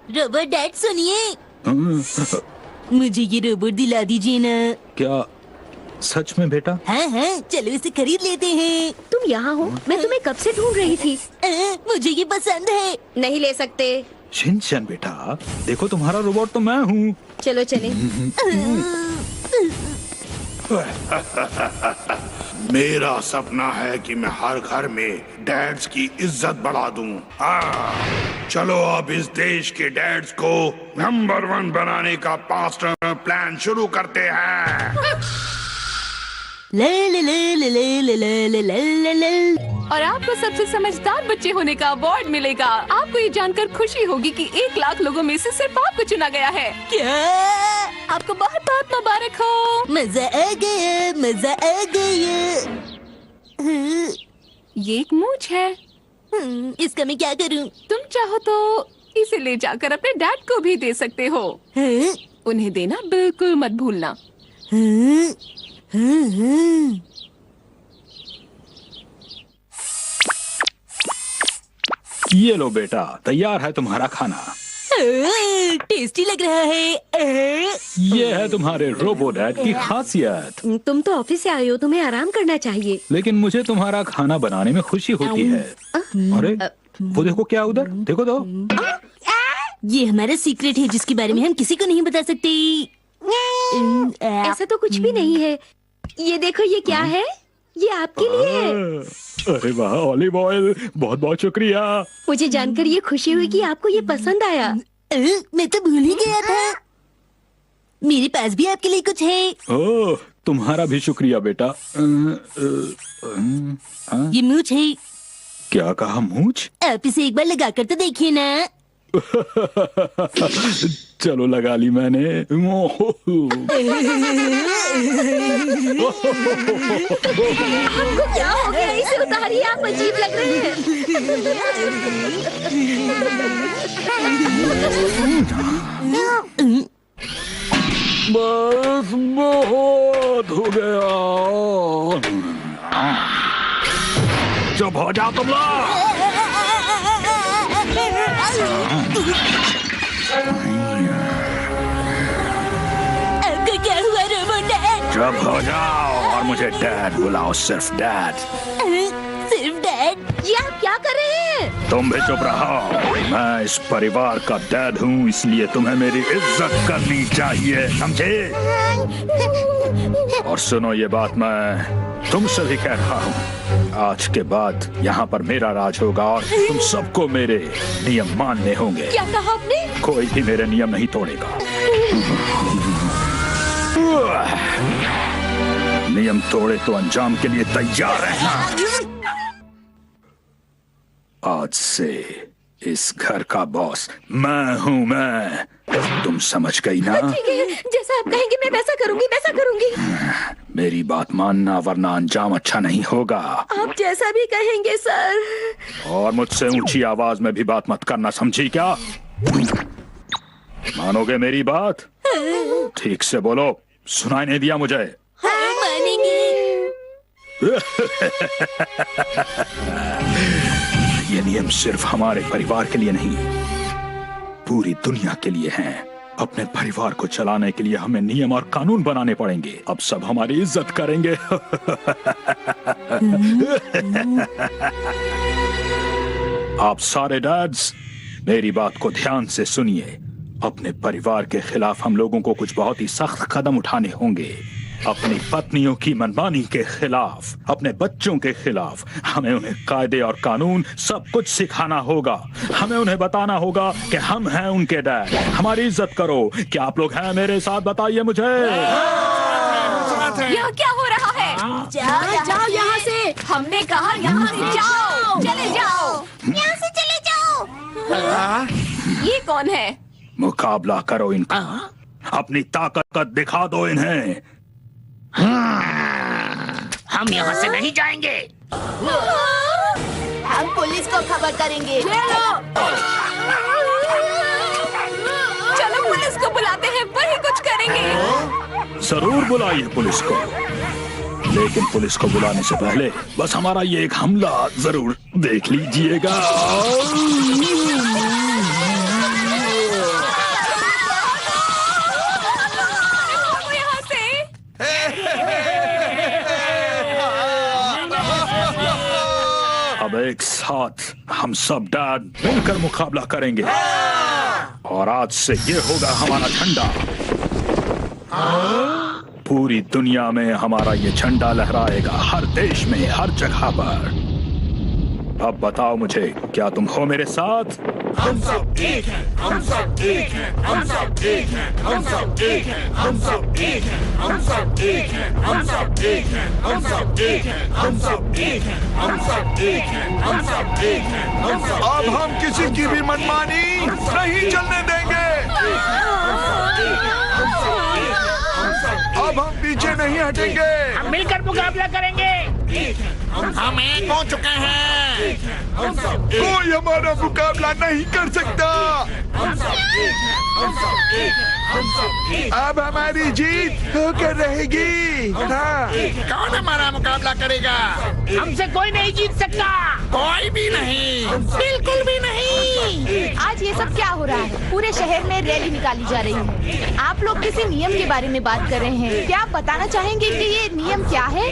रोबोट डैड सुनिए, मुझे ये रोबोट दिला दीजिए ना। क्या सच में बेटा? हाँ हाँ, चलो इसे खरीद लेते हैं। तुम यहाँ हो? मैं तुम्हें कब से ढूंढ रही थी। मुझे ये पसंद है। नहीं ले सकते। शिनचैन बेटा, देखो तुम्हारा रोबोट तो मैं हूँ। चलो चले। मेरा सपना है कि मैं हर घर में डैड्स की इज्जत बढ़ा दूं। चलो अब इस देश के डैड्स को नंबर 1 बनाने का पास्ट प्लान शुरू करते हैं। और आपको सबसे समझदार बच्चे होने का अवार्ड मिलेगा। आपको ये जानकर खुशी होगी कि 1 लाख लोगों में से सिर्फ आपको चुना गया है। क्या? आपको बहुत बहुत मुबारक हो। मजा आ गया, मजा आ गया। ये एक मूंछ है। इसका मैं क्या करूं? तुम चाहो तो इसे ले जाकर अपने डैड को भी दे सकते हो। उन्हें देना बिल्कुल मत भूलना। ये लो बेटा, तैयार है तुम्हारा खाना। टेस्टी लग रहा है। ये है तुम्हारे रोबो डैड की खासियत। तुम तो ऑफिस से आए हो, तुम्हें आराम करना चाहिए। लेकिन मुझे तुम्हारा खाना बनाने में खुशी होती है। अरे वो देखो क्या उधर, देखो तो। ये हमारा सीक्रेट है जिसके बारे में हम किसी को नहीं बता सकते। ऐसा तो कुछ भी नहीं है। ये देखो, ये क्या है? ये आपके लिए है। अरे वाह, ऑलिव ऑयल, बहुत बहुत शुक्रिया। मुझे जानकर ये खुशी हुई कि आपको ये पसंद आया। मैं तो भूल ही गया था। मेरे पास भी आपके लिए कुछ है। ओह, तुम्हारा भी शुक्रिया बेटा। ये मूंछ है। क्या कहा, मूंछ? आप इसे एक बार लगा कर तो देखिए ना। चलो लगा ली मैंने। आपको क्या हो गया? इसे उतारिए, आप अजीब लग रहे हैं। बस बहुत हो गया। चुप हो जाओ तुम लोग। आपको क्या हुआ रोबोट डैड? चुप हो जाओ और मुझे डैड बुलाओ, सिर्फ डैड। सिर्फ डैड? ये आप क्या कर रहे हैं? तुम भी चुप रहो। मैं इस परिवार का डैड हूँ, इसलिए तुम्हें मेरी इज्जत करनी चाहिए, समझे? और सुनो, ये बात मैं तुमसे भी कह रहा हूँ। आज के बाद यहाँ पर मेरा राज होगा और तुम सबको मेरे नियम मानने होंगे। क्या कहा आपने? कोई भी मेरे नियम नहीं तोड़ेगा। नियम तोड़े तो अंजाम के लिए तैयार रहना। आज से इस घर का बॉस मैं हूँ। मैं, तुम समझ गई ना? ठीक है, जैसा आप कहेंगे मैं वैसा करूंगी, वैसा करूंगी। मेरी बात मानना, वरना अंजाम अच्छा नहीं होगा। आप जैसा भी कहेंगे सर। और मुझसे ऊंची आवाज में भी बात मत करना, समझी क्या? मानोगे मेरी बात? ठीक से बोलो, सुनाई नहीं दिया मुझे। मानेंगे। ये नियम सिर्फ हमारे परिवार के लिए नहीं, पूरी दुनिया के लिए हैं। अपने परिवार को चलाने के लिए हमें नियम और कानून बनाने पड़ेंगे। अब सब हमारी इज्जत करेंगे। आप सारे डैड्स मेरी बात को ध्यान से सुनिए। अपने परिवार के खिलाफ हम लोगों को कुछ बहुत ही सख्त कदम उठाने होंगे। अपनी पत्नियों की मनमानी के खिलाफ, अपने बच्चों के खिलाफ हमें उन्हें कायदे और कानून सब कुछ सिखाना होगा। हमें उन्हें बताना होगा कि हम हैं उनके डैड। हमारी इज्जत करो। क्या आप लोग हैं मेरे साथ? बताइए मुझे। यहाँ क्या हो रहा है? जाओ यहाँ से। हमने कहा यहाँ से जाओ। चले जाओ। यहाँ से चले जाओ। ये कौन है? मुकाबला करो इनका। अपनी ताकत दिखा दो इन्हें। हम यहाँ से नहीं जाएंगे। हम पुलिस को खबर करेंगे। चलो पुलिस को बुलाते हैं, वही कुछ करेंगे। जरूर बुलाइए पुलिस को, लेकिन पुलिस को बुलाने से पहले बस हमारा ये एक हमला जरूर देख लीजिएगा। अब एक साथ हम सब डैड मिलकर मुकाबला करेंगे और आज से ये होगा हमारा झंडा। पूरी दुनिया में हमारा ये झंडा लहराएगा, हर देश में, हर जगह पर। अब बताओ मुझे, क्या तुम हो मेरे साथ? हम सब एक हैं, हम सब एक हैं, हम सब एक हैं, हम सब एक हैं, हम सब एक हैं, हम सब एक हैं, हम सब एक हैं, हम सब एक हैं, हम सब एक हैं, हम सब एक हैं, हम सब एक हैं, हम सब। अब हम किसी की भी मनमानी नहीं चलने देंगे। अब हम पीछे नहीं हटेंगे। हम मिलकर मुकाबला करेंगे। हम एक हो चुके हैं। कोई हमारा मुकाबला नहीं कर सकता। अब हमारी जीत होकर रहेगी। हाँ। कौन हमारा मुकाबला करेगा? हमसे कोई नहीं जीत सकता। कोई भी नहीं। बिल्कुल भी नहीं। आज ये सब क्या हो रहा है? पूरे शहर में रैली निकाली जा रही है। आप लोग किसी नियम के बारे में बात कर रहे हैं। क्या आप बताना चाहेंगे कि ये नियम क्या है?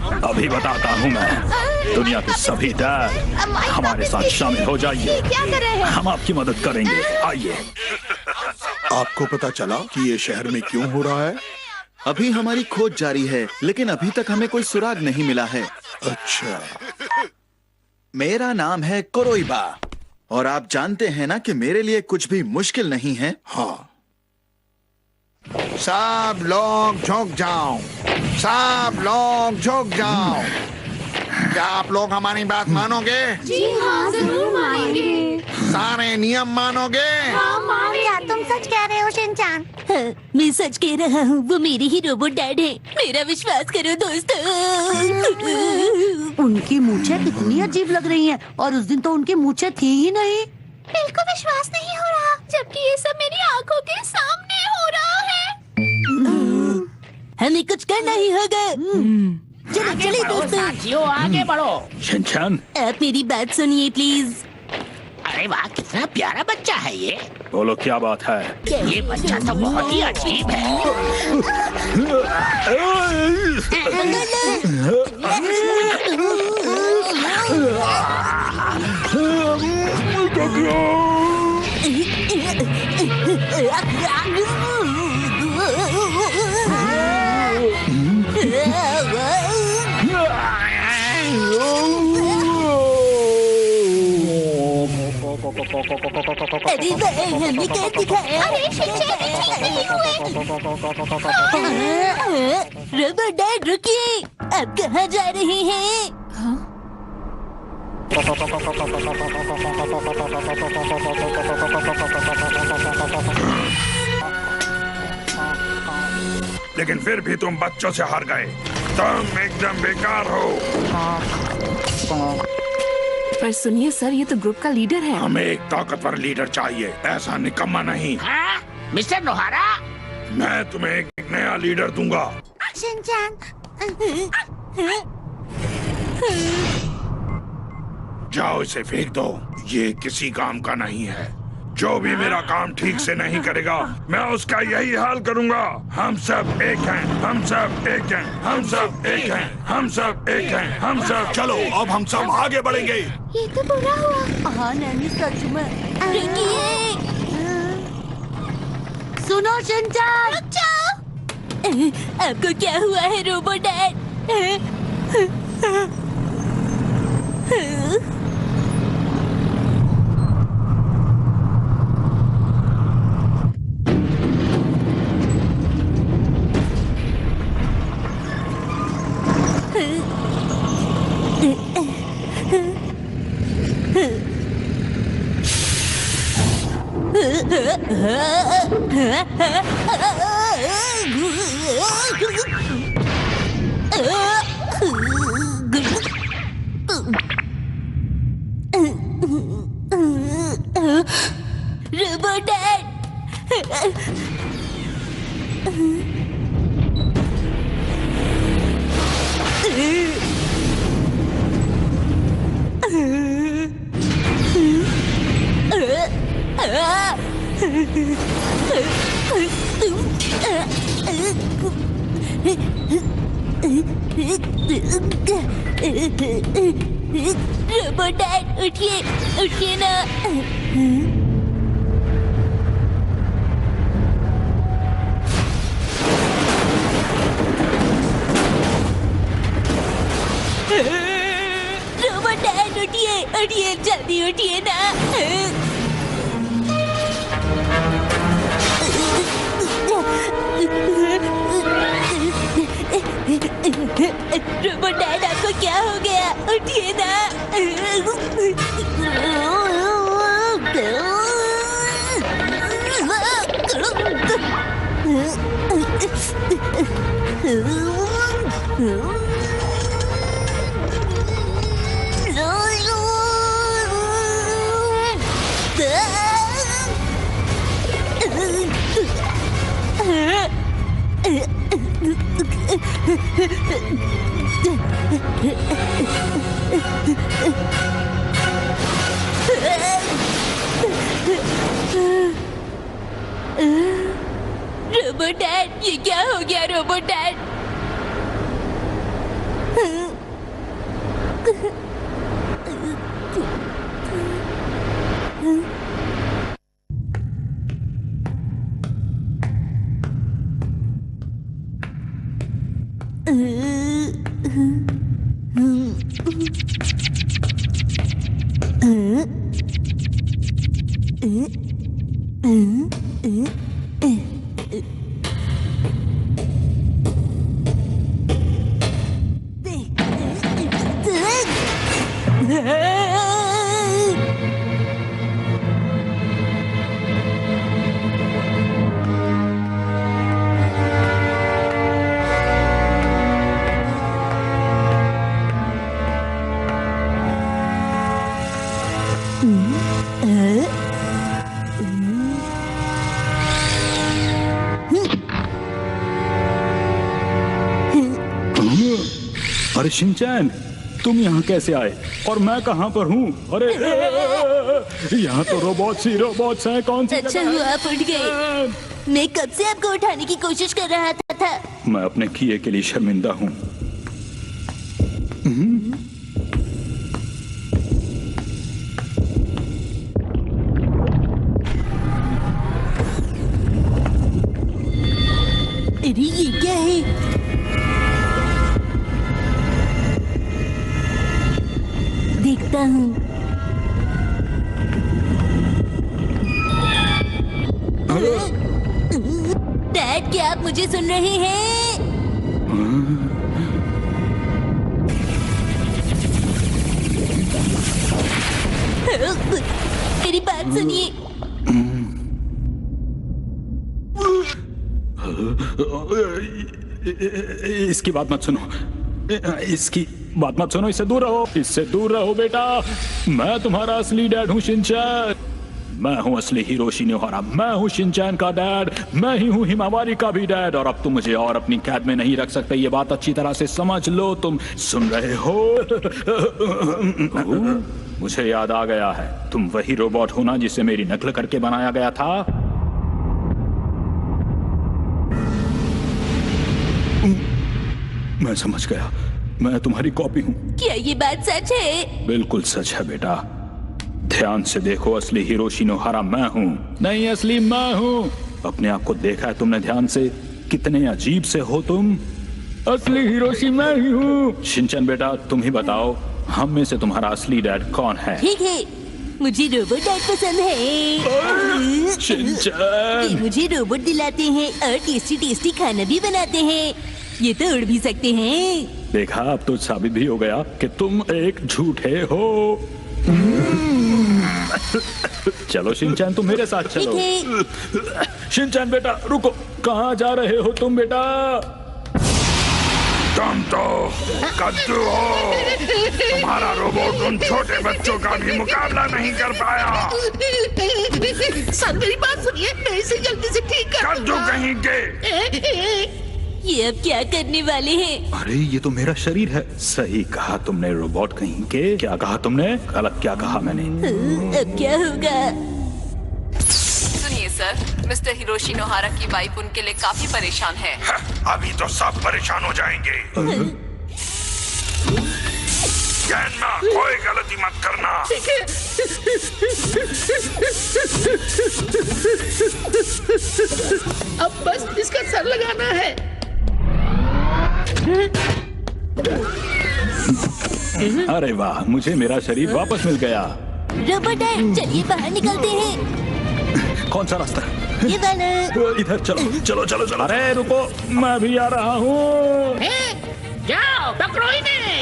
अभी बताता हूँ मैं। दुनिया के सभी डैड हमारे साथ शामिल हो जाइए। क्या कर रहे हैं? हम आपकी मदद करेंगे। आइए। आपको पता चला कि ये शहर में क्यों हो रहा है? अभी हमारी खोज जारी है, लेकिन अभी तक हमें कोई सुराग नहीं मिला है। अच्छा। मेरा नाम है कोरोइबा और आप जानते हैं ना कि मेरे लिए कुछ भी मुश्किल नहीं है। हाँ। सब लोग झुक जाओ। सब लोग झुक जाओ। क्या आप लोग हमारी बात मानोगे? जी हाँ, जरूर मानेंगे। सारे नियम मानोगे? क्या तुम सच कह रहे हो शिनचान? मैं सच कह रहा हूँ, वो मेरे ही रोबोट डैड है। मेरा विश्वास करो दोस्तों। उनकी मूंछें कितनी अजीब लग रही हैं, और उस दिन तो उनकी मूंछें थी ही नहीं। बिल्कुल विश्वास नहीं हो रहा, जबकि ये सब मेरी आंखों के सामने हो रहा है। हमें कुछ करना ही होगा। चलो चलिए दोस्तों, साथियों आगे बढ़ो। शिनचैन, आप मेरी बात सुनिए प्लीज। अरे वाह, कितना प्यारा बच्चा है ये। बोलो क्या बात है? ये बच्चा तो बहुत ही अजीब है। अरे वाह, हमने क्या दिखाया? अरे शिनचैन ठीक नहीं हुए। रोबोट डैड रुकिए, आप कहाँ जा रहे हैं? लेकिन फिर भी तुम बच्चों से हार गए। तुम एकदम बेकार हो। पर सुनिए सर, ये तो ग्रुप का लीडर है। हमें एक ताकतवर लीडर चाहिए, ऐसा निकम्मा नहीं। हाँ? मिस्टर नोहारा, मैं तुम्हें एक नया लीडर दूंगा। शिनचैन। जाओ इसे फेंक दो, ये किसी काम का नहीं है। जो भी मेरा काम ठीक से नहीं करेगा मैं उसका यही हाल करूंगा। हम सब एक हैं, हम सब एक हैं, हम सब एक हैं, हम सब एक हैं, हम सब। चलो अब हम सब आगे बढ़ेंगे। ये तो बुरा हुआ। हाँ नैनी सच में। रुकिए। सुनो शिनचैन। आपको क्या हुआ है robo dad? Robo dad. Robo dad उठिए, उठिए ना। रोबो डैड उठिए, उठिए, जल्दी उठिए ना। रोबो डैड आपको क्या हो गया? उठिए ना। रोबो डैड, ये क्या हो गया रोबो डैड? अरे शिनचैन, तुम यहाँ कैसे आए और मैं कहाँ पर हूँ? अरे यहाँ तो रोबोट्स हैं। कौन सी अच्छा हुआ आप उठ गए। मैं कब से आपको उठाने की कोशिश कर रहा था। मैं अपने किए के लिए शर्मिंदा हूँ। अरे ये क्या है? देखता हूँ। डैड, क्या आप मुझे सुन रहे हैं? मेरी बात सुनिए। इसकी बात मत सुनो, इसकी बात मत सुनो। इससे दूर रहो, इससे दूर रहो बेटा। मैं तुम्हारा असली डैड हूँ शिनचैन। मैं हूँ असली हिरोशी नोहारा, मैं हूँ शिनचैन का डैड, मैं ही हूँ हिमावारी का भी डैड, और अब तुम मुझे और अपनी कैद में नहीं रख सकते। ये बात अच्छी तरह से समझ लो। तुम सुन रहे हो? मुझे याद आ गया है, तुम वही रोबोट हो ना जिसे मेरी नकल करके बनाया गया था? मैं समझ गया, मैं तुम्हारी कॉपी हूँ। क्या ये बात सच है? बिल्कुल सच है बेटा। ध्यान से देखो, असली हिरोशी नोहारा मैं हूँ। नहीं, असली मैं हूँ। अपने आप को देखा है तुमने ध्यान से? कितने अजीब से हो तुम। असली हिरोशी मैं ही हूँ। शिनचैन बेटा, तुम ही बताओ, हम में से तुम्हारा असली डैड कौन है? ठीक है, मुझे रोबोट डैड पसंद है। शिनचैन, ये मुझे रोबोट दिलाते हैं और टेस्टी टेस्टी खाना भी बनाते हैं। ये तो उड़ भी सकते हैं। देखा, अब तो साबित भी हो गया कि तुम एक झूठे हो। चलो शिनचैन, तुम मेरे साथ चलो। शिनचैन बेटा रुको, कहाँ जा रहे हो तुम बेटा? तुम तो कद्दू हो। तुम्हारा रोबोट उन छोटे बच्चों का भी मुकाबला नहीं कर पाया। सर मेरी बात सुनिए, मैं इसे जल्दी से ठीक कर कद्दू कहीं के। ये अब क्या करने वाले हैं? अरे ये तो मेरा शरीर है। सही कहा तुमने रोबोट कहीं के। क्या कहा तुमने? गलत क्या कहा मैंने? अब क्या होगा? सुनिए सर, मिस्टर हिरोशी नोहारा की वाइफ उनके लिए काफी परेशान है। अभी तो सब परेशान हो जाएंगे। गैनमा, कोई गलती मत करना। अब बस इसका सर लगाना है। अरे वाह, मुझे मेरा शरीर वापस मिल गया। रोबोट डैड, चलिए बाहर निकलते हैं। कौन सा रास्ता? ये वाला। इधर चलो चलो चलो चलो। अरे रुको, मैं भी आ रहा हूँ। जाओ, पकड़ो इन्हें।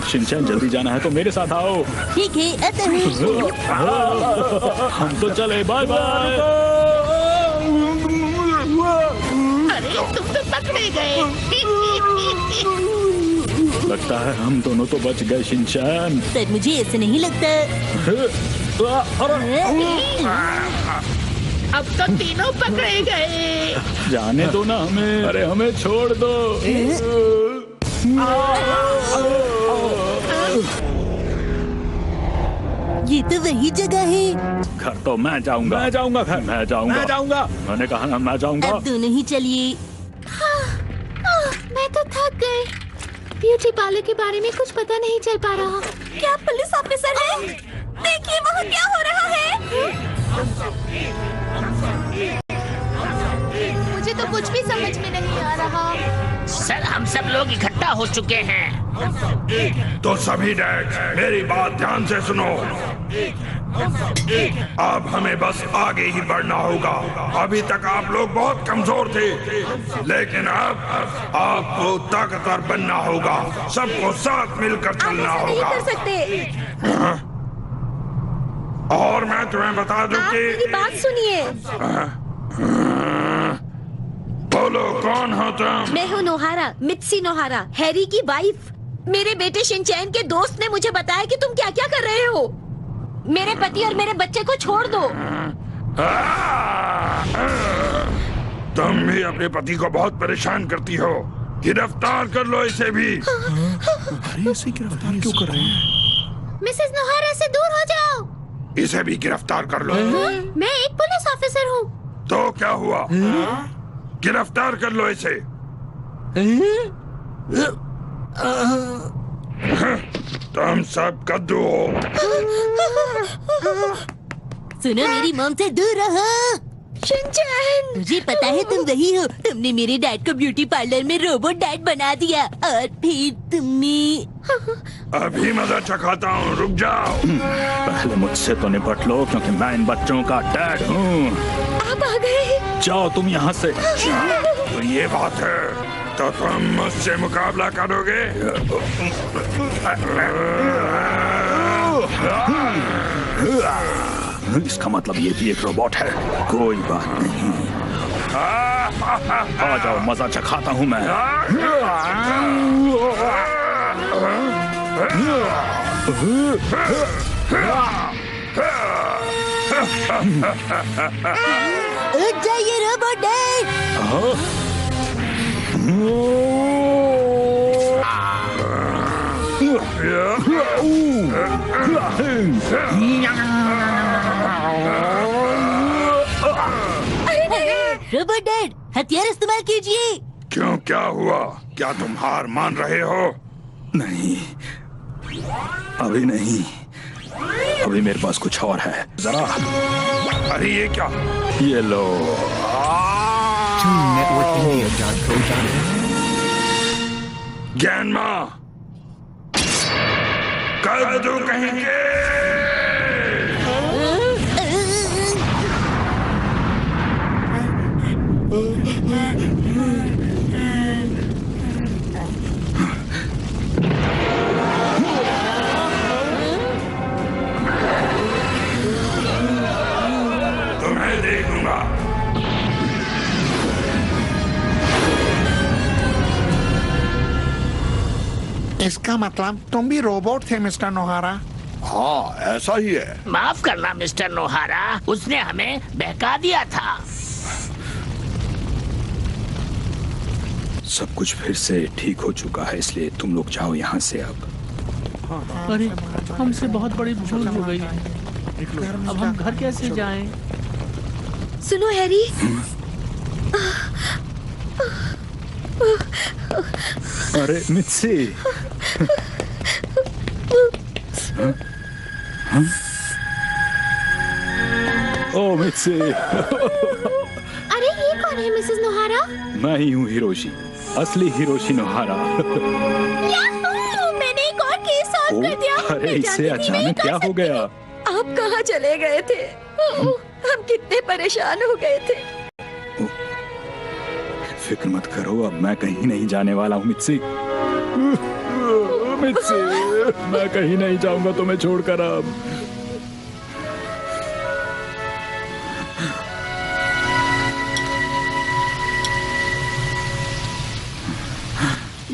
शिनचैन, जल्दी जाना है तो मेरे साथ आओ। ठीक है, आते हैं। हम तो चले, बाय बाय। अरे तुम तो पकड़े गए। लगता है हम दोनों तो बच गए शिनचैन। सर मुझे ऐसे नहीं लगता। अब तो तीनों पकड़े गए। जाने दो ना हमें। अरे हमें छोड़ दो। ये तो वही जगह है। घर तो मैं जाऊंगा। मैं जाऊंगा घर। मैं जाऊंगा। मैं जाऊंगा। मैंने कहा ना, मैं जाऊंगा। अब दोनों ही चलिए। मैं तो थक गई। ब्यूटी पार्लर के बारे में कुछ पता नहीं चल पा रहा। क्या पुलिस ऑफिसर है? देखिए वहाँ क्या हो रहा है। मुझे तो कुछ भी समझ में नहीं आ रहा। सर, हम सब लोग इकट्ठा हो चुके हैं। तो सभी डैड, मेरी बात ध्यान से सुनो। अब हमें बस आगे ही बढ़ना होगा। अभी तक आप लोग बहुत कमजोर थे, लेकिन अब आपको ताकतवर बनना होगा। सबको साथ मिलकर चलना आप ऐसा नहीं होगा। कर सकते। और मैं तुम्हें बता दूं आप कि मेरी बात सुनिए। बोलो, कौन हो तुम? मैं हूँ नोहारा, मित्सी नोहारा, हैरी की वाइफ। मेरे बेटे शिनचैन के दोस्त ने मुझे बताया कि तुम क्या क्या कर रहे हो। मेरे पति और मेरे बच्चे को छोड़ दो। तुम भी अपने पति को बहुत परेशान करती हो। गिरफ्तार कर लो इसे भी। अरे इसे गिरफ्तार क्यों कर रहे हैं? मिसेस नोहारा से दूर हो जाओ। इसे भी गिरफ्तार कर लो। मैं एक पुलिस ऑफिसर हूँ। तो क्या हुआ? गिरफ्तार कर लो इसे। तुम सब कद्दू हो। सुनो, मेरी मॉम से दूर रहो। शिनचैन, मुझे पता है तुम वही हो। तुमने मेरे डैड को ब्यूटी पार्लर में रोबोट डैड बना दिया और फिर तुमने। अभी मजा चखाता हूँ, रुक जाओ। पहले मुझसे तो निपट लो, क्योंकि मैं इन बच्चों का डैड हूँ। आप आ गए। जाओ तुम यहाँ से। तो ये बात है, तो तुम मुझसे मुकाबला करोगे? इसका मतलब ये भी एक रोबोट है। कोई बात नहीं, आ जाओ, मजा चखाता हूँ मैं। उठ जाइए रोबोट डैड। रोबोट डैड, हथियार इस्तेमाल कीजिए। क्यों, क्या हुआ? क्या तुम हार मान रहे हो? नहीं, अभी नहीं। अभी मेरे पास कुछ और है, जरा। अरे ये क्या? ये लो। ज्ञानमा, कर दो कहेंगे। तुम्हें देखूंगा। इसका मतलब तुम भी रोबोट थे मिस्टर नोहारा? हाँ, ऐसा ही है। माफ करना मिस्टर नोहारा, उसने हमें बहका दिया था। सब कुछ फिर से ठीक हो चुका है, इसलिए तुम लोग जाओ यहाँ से अब। अरे, हमसे बहुत बड़ी भूल हो गई है। अब हम घर कैसे जाएं? सुनो हैरी, अरे मित्सी, ओ मित्सी। अरे ये कौन है मिसेस नोहारा? मैं ही हूँ हिरोशी, असली हिरोशी नोहारा। याहू! मैंने एक और केस सॉल्व कर दिया। अरे इससे अचानक क्या हो गया? आप कहाँ चले गए थे? हम कितने परेशान हो गए थे। फिक्र मत करो, अब मैं कहीं नहीं जाने वाला हूँ मित्सी। मित्सी, मैं कहीं नहीं जाऊंगा तुम्हें छोड़कर अब।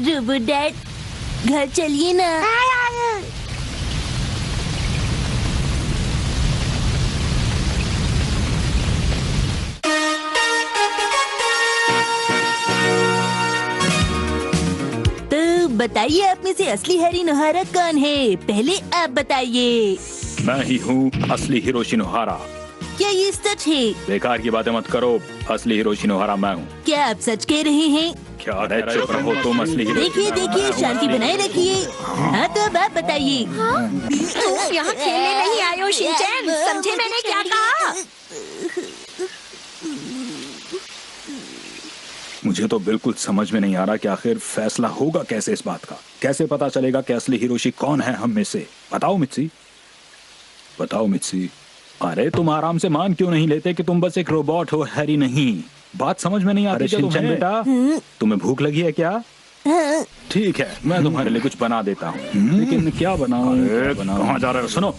रोबोट डैड, घर चलिए ना। तो बताइए, आप में से असली हैरी नोहारा कौन है? पहले आप बताइए। मैं ही हूँ असली हिरोशी नोहारा। क्या ये सच है? बेकार की बातें मत करो, असली हिरोशी नोहारा मैं हूँ। क्या आप सच कह रहे हैं? क्या है, चुप रहो तुम। असली देखिए देखिए, शांति बनाए रखिए। हाँ तो अब आप बताइए। तुम यहाँ खेलने नहीं आए हो शिनचैन, समझे मैंने क्या कहा? मुझे तो बिल्कुल समझ में नहीं आ रहा कि आखिर फैसला होगा कैसे इस बात का। कैसे पता चलेगा कि असली हिरोशी कौन है हम में से? बताओ मित्सी, बताओ मित्सी। अरे तुम आराम से मान क्यों नहीं लेते कि तुम बस एक रोबोट हो, हैरी नहीं? बात समझ में नहीं आती क्या तुम्हें? बेटा, तुम्हें भूख लगी है क्या? ठीक है, मैं तुम्हारे लिए कुछ बना देता हूँ, लेकिन क्या बनाऊँ? कहाँ जा रहे हो? सुनो,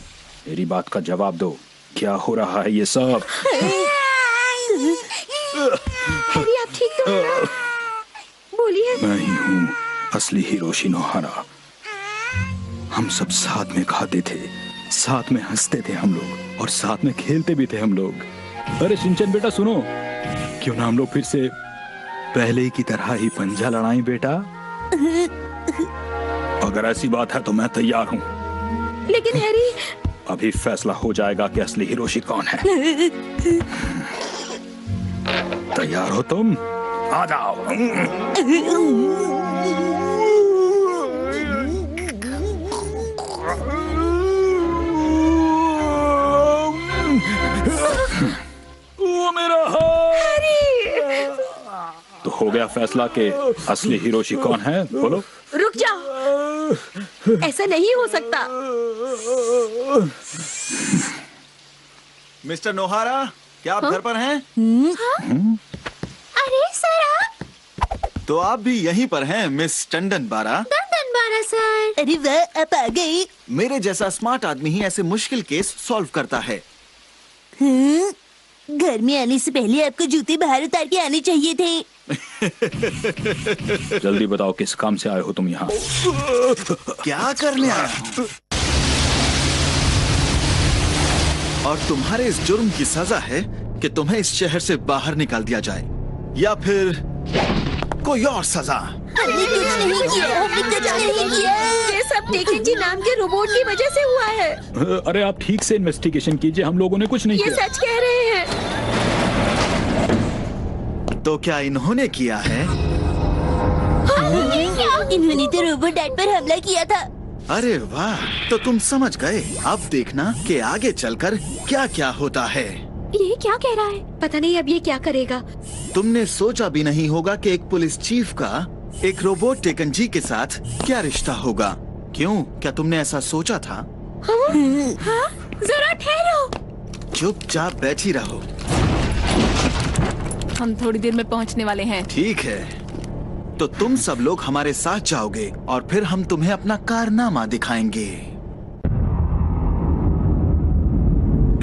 मेरी बात का जवाब दो। क्या हो रहा है ये सब? हैरी, आप ठीक तो हैं ना? बोलिए। मैं ही हूँ असली हिरोशी नोहारा। हम सब साथ में खाते थे, साथ में हंसते थे हम लोग, और साथ में खेलते भी थे हम लोग। अरे शिनचैन बेटा सुनो, क्यों ना हम लोग फिर से पहले की तरह ही पंजा लड़ाएं बेटा? अगर ऐसी बात है तो मैं तैयार हूँ। लेकिन हैरी, अभी फैसला हो जाएगा कि असली हिरोशी कौन है। तैयार हो तुम? आ जाओ। वो मेरा तो हो गया फैसला कि असली हिरोशी कौन है? बोलो। रुक जाओ, ऐसा नहीं हो सकता। मिस्टर नोहारा, क्या आप घर पर हैं? अरे सर, आप तो आप भी यहीं पर हैं मिस टंडन बारा? टंडन बारा सर। अरे वाह, आप आ गए। मेरे जैसा स्मार्ट आदमी ही ऐसे मुश्किल केस सॉल्व करता है। घर में आने से पहले आपको जूते बाहर उतार के आने चाहिए थे। जल्दी बताओ, किस काम से आए हो तुम यहाँ? क्या करने आया? और तुम्हारे इस जुर्म की सजा है कि तुम्हें इस शहर से बाहर निकाल दिया जाए या फिर कोई और सजा। हमने कुछ नहीं किया, हमने कुछ नहीं किया। ये सब टेकन जी नाम के रोबोट की वजह से हुआ है। अरे आप ठीक से इन्वेस्टिगेशन कीजिए, हम लोगों ने कुछ नहीं ये किया। सच कह रहे हैं। तो क्या इन्होंने किया है? इन्होंने तो रोबोट डैड पर हमला किया था। अरे वाह, तो तुम समझ गए। अब देखना कि आगे चलकर क्या क्या होता है। ये क्या कह रहा है? पता नहीं अब ये क्या करेगा। तुमने सोचा भी नहीं होगा कि एक पुलिस चीफ का एक रोबोट टेकन जी के साथ क्या रिश्ता होगा। क्यों, क्या तुमने ऐसा सोचा था? हाँ? जरा ठहरो। चुपचाप बैठी रहो। हम थोड़ी देर में पहुंचने वाले हैं। ठीक है, तो तुम सब लोग हमारे साथ जाओगे और फिर हम तुम्हें अपना कारनामा दिखाएंगे।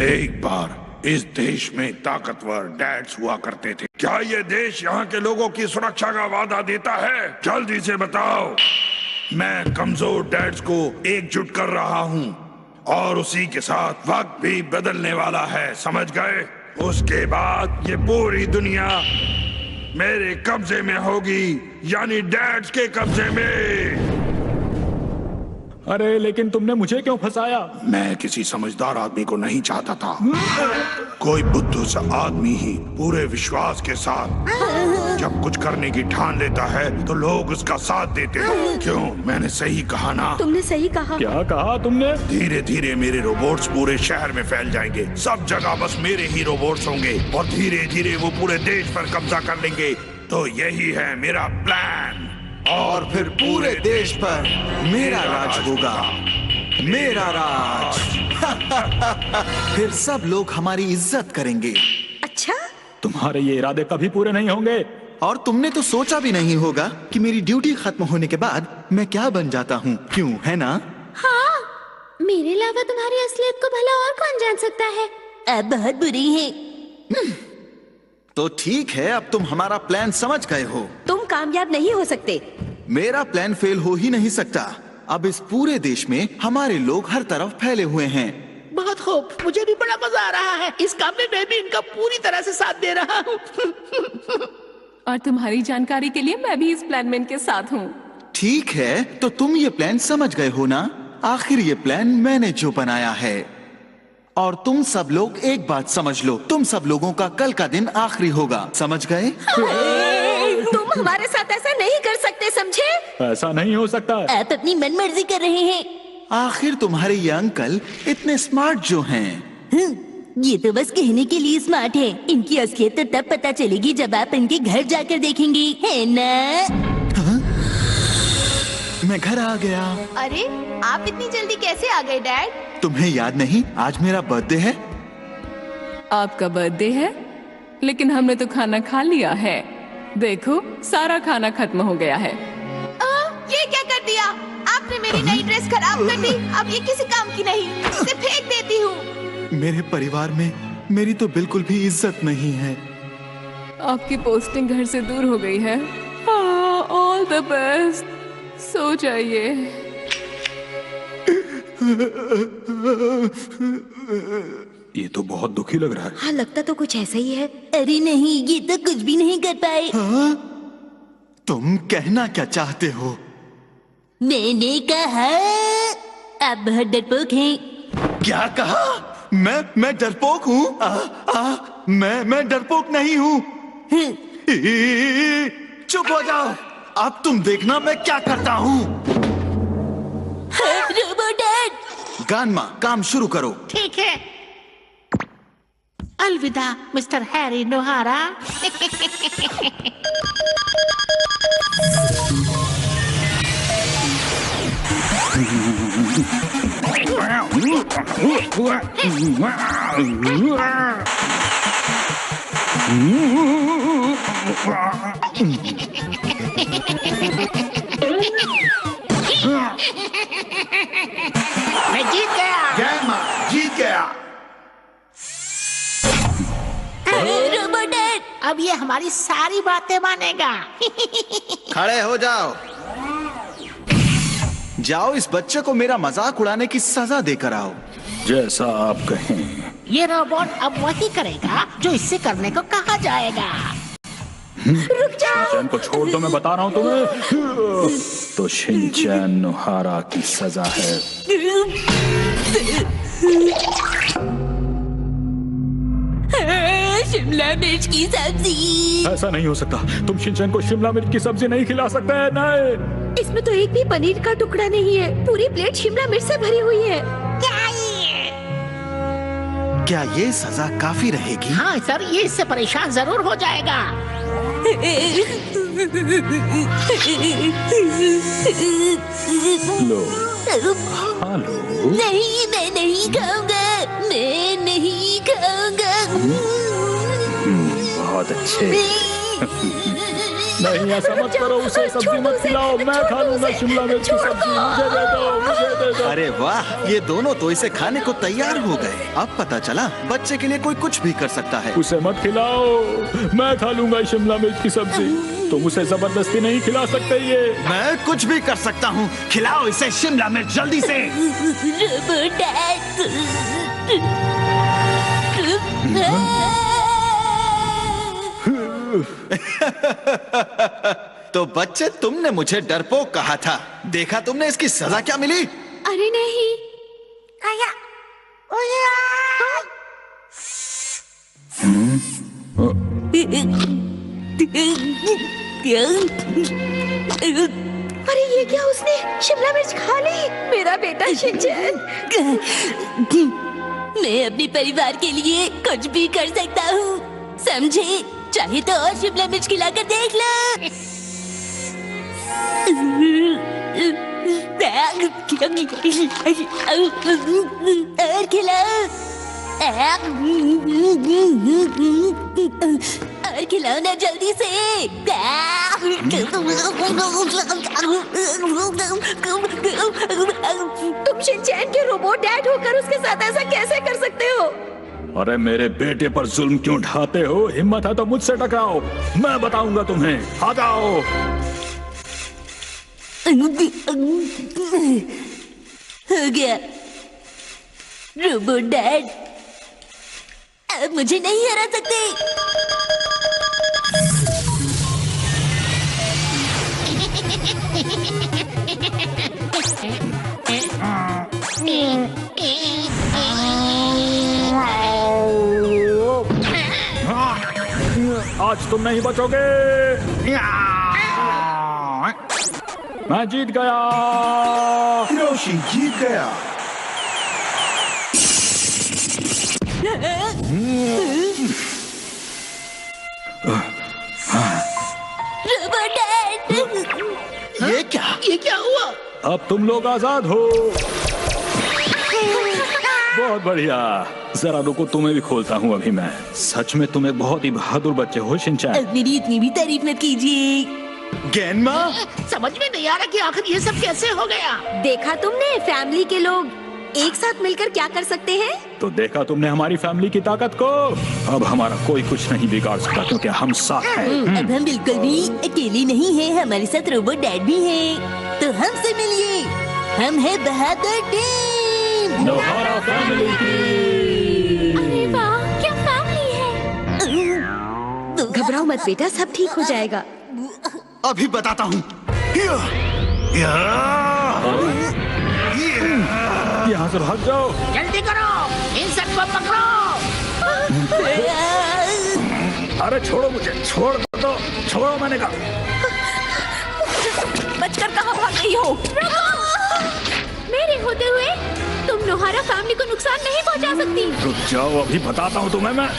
एक बार इस देश में ताकतवर डैड्स हुआ करते थे। क्या ये देश यहाँ के लोगों की सुरक्षा का वादा देता है? जल्दी से बताओ। मैं कमजोर डैड्स को एकजुट कर रहा हूँ और उसी के साथ वक्त भी बदलने वाला है, समझ गए? उसके बाद ये पूरी दुनिया मेरे कब्जे में होगी, यानी डैड्स के कब्जे में। अरे लेकिन तुमने मुझे क्यों फंसाया? मैं किसी समझदार आदमी को नहीं चाहता था। कोई बुद्धू सा आदमी ही पूरे विश्वास के साथ जब कुछ करने की ठान लेता है तो लोग उसका साथ देते हैं। क्यों, मैंने सही कहा ना? तुमने सही कहा। क्या कहा तुमने? धीरे धीरे मेरे रोबोट्स पूरे शहर में फैल जाएंगे। सब जगह बस मेरे ही रोबोट्स होंगे और धीरे धीरे वो पूरे देश पर कब्जा कर लेंगे। तो यही है मेरा प्लान। और फिर पूरे देश पर मेरा राज होगा, मेरा राज। फिर सब लोग हमारी इज्जत करेंगे। अच्छा, तुम्हारे ये इरादे कभी पूरे नहीं होंगे। और तुमने तो सोचा भी नहीं होगा कि मेरी ड्यूटी खत्म होने के बाद मैं क्या बन जाता हूँ, क्यों, है ना? हाँ, मेरे अलावा तुम्हारी असलियत को भला और कौन जान सकता है? आप बहुत बुरी हैं। तो ठीक है, अब तुम हमारा प्लान समझ गए हो। तुम कामयाब नहीं हो सकते। मेरा प्लान फेल हो ही नहीं सकता। अब इस पूरे देश में हमारे लोग हर तरफ फैले हुए हैं। बहुत खूब, मुझे भी बड़ा मजा आ रहा है। इस काम में मैं भी इनका पूरी तरह से साथ दे रहा हूँ। और तुम्हारी जानकारी के लिए मैं भी इस प्लान में इनके साथ हूँ। ठीक है, तो तुम ये प्लान समझ गए हो ना? आखिर ये प्लान मैंने जो बनाया है। और तुम सब लोग एक बात समझ लो, तुम सब लोगों का कल का दिन आखिरी होगा, समझ गए? तुम हमारे साथ ऐसा नहीं कर सकते, समझे? ऐसा नहीं हो सकता। आप अपनी मनमर्जी कर रहे हैं। आखिर तुम्हारे ये अंकल इतने स्मार्ट जो हैं। ये तो बस कहने के लिए स्मार्ट है। इनकी असलियत तो तब पता चलेगी जब आप इनके घर जाकर देखेंगे, है ना? मैं घर आ गया। अरे, आप इतनी जल्दी कैसे आ गए डैड? तुम्हें याद नहीं, आज मेरा बर्थडे है। आपका बर्थडे है, लेकिन हमने तो खाना खा लिया है। देखो, सारा खाना खत्म हो गया है। ये क्या कर दिया? आपने मेरी नई ड्रेस खराब कर दी। अब ये किसी काम की नहीं, इसे फेंक देती हूँ। मेरे परिवार में मेरी तो बिल्कुल भी इज्जत नहीं है। आपकी पोस्टिंग घर से दूर हो गई है। ऑल द बेस्ट, सो जाइए। ये तो बहुत दुखी लग रहा है। हाँ, लगता तो कुछ ऐसा ही है। अरे नहीं, ये तो कुछ भी नहीं कर पाए। हाँ? तुम कहना क्या चाहते हो? मैंने कहा आप बहुत डरपोक हैं। क्या कहा? मैं डरपोक हूँ? मैं डरपोक नहीं हूँ। चुप हो जाओ। अब तुम देखना मैं क्या करता हूँ। रोबोट गानमा, काम शुरू करो। ठीक है। अलविदा मिस्टर हैरी नोहारा। मैं जीत गया। गैमा जीत गया। रोबोट अब ये हमारी सारी बातें मानेगा। खड़े हो जाओ। जाओ, इस बच्चे को मेरा मजाक उड़ाने की सजा देकर आओ। जैसा आप कहें। ये रोबोट अब वही करेगा जो इससे करने को कहा जाएगा। रुक जाओ। शिनचैन को छोड़ दो, मैं बता रहा हूँ तुम्हें। तो शिनचैन नोहारा की सजा है। शिमला मिर्च की सब्जी। ऐसा नहीं हो सकता, तुम शिनचैन को शिमला मिर्च की सब्जी नहीं खिला सकते। नहीं, इसमें तो एक भी पनीर का टुकड़ा नहीं है। पूरी प्लेट शिमला मिर्च से भरी हुई है। क्या ये सजा काफी रहेगी? हाँ सर, ये इससे परेशान जरूर हो जाएगा। लो, हाँ लो। नहीं, मैं नहीं खाऊंगा, मैं नहीं खाऊंगा। बहुत अच्छे। नहीं, ऐसा मत करो, उसे सब्जी मत खिलाओ। मैं खा लूंगा शिमला मिर्च की सब्जी। मुझे दे दो, मुझे दे दो। अरे वाह, ये दोनों तो इसे खाने को तैयार हो गए। अब पता चला बच्चे के लिए कोई कुछ भी कर सकता है। उसे मत खिलाओ, मैं खा लूंगा शिमला मिर्च की सब्जी। तुम उसे जबरदस्ती नहीं खिला सकते। ये मैं कुछ भी कर सकता हूँ। खिलाओ इसे शिमला मिर्च जल्दी से। तो बच्चे, तुमने मुझे डरपोक कहा था। देखा तुमने इसकी सजा क्या मिली? अरे नहीं। अरे ये क्या, उसने शिमला मिर्च खा ली? मेरा बेटा शिनचैन। मैं अपने परिवार के लिए कुछ भी कर सकता हूँ, समझे? चाहे तो और शिमला मिर्च खिलाकर देख लो। और खिलाओ, और खिलाओ ना जल्दी से। तुम शिनचैन के रोबोट डैड होकर उसके साथ ऐसा कैसे कर सकते हो? अरे मेरे बेटे पर जुल्म क्यों ढाते हो? हिम्मत है तो मुझसे टकराओ, मैं बताऊंगा तुम्हें। आ जाओ। हो गया रोबोट डैड, अब मुझे नहीं हरा सकते। आज तुम नहीं बचोगे। मैं जीत गया। हिरोशी जीत गया। रोबोट डैड, ये क्या हुआ? अब तुम लोग आजाद हो। बहुत बढ़िया। जरा रुको, तुम्हें भी खोलता हूँ अभी मैं। सच में तुम एक बहुत ही बहादुर बच्चे हो शिनचैन। अब मेरी इतनी भी तारीफ मत कीजिए। गेनमा, समझ में नहीं आ रहा कि आखिर ये सब कैसे हो गया। देखा तुमने, फैमिली के लोग एक साथ मिलकर क्या कर सकते हैं? तो देखा तुमने हमारी फैमिली की ताकत को। अब हमारा कोई कुछ नहीं बिगाड़ सकता क्योंकि हम साथ हैं। अब हम बिल्कुल भी अकेले नहीं हैं, हमारे साथ रोबोट डैड भी हैं। तो हमसे मिलिए, हम हैं बहादुर टीम नोहारा फैमिली की। अरे वाह, क्या फैमिली है। घबराओ मत बेटा, सब ठीक हो जाएगा। अभी बताता हूँ। यहाँ से भाग जाओ। जल्दी करो, इन सबको पकड़ो। अरे छोड़ो मुझे, छोड़ दो, छोड़ो मैंने कहा। बचकर कहाँ भाग रही हो? मेरे होते हुए तुम नोहारा फैमिली को नुकसान नहीं पहुंचा सकती। रुक जाओ, अभी बताता हूँ तुम्हें मैं।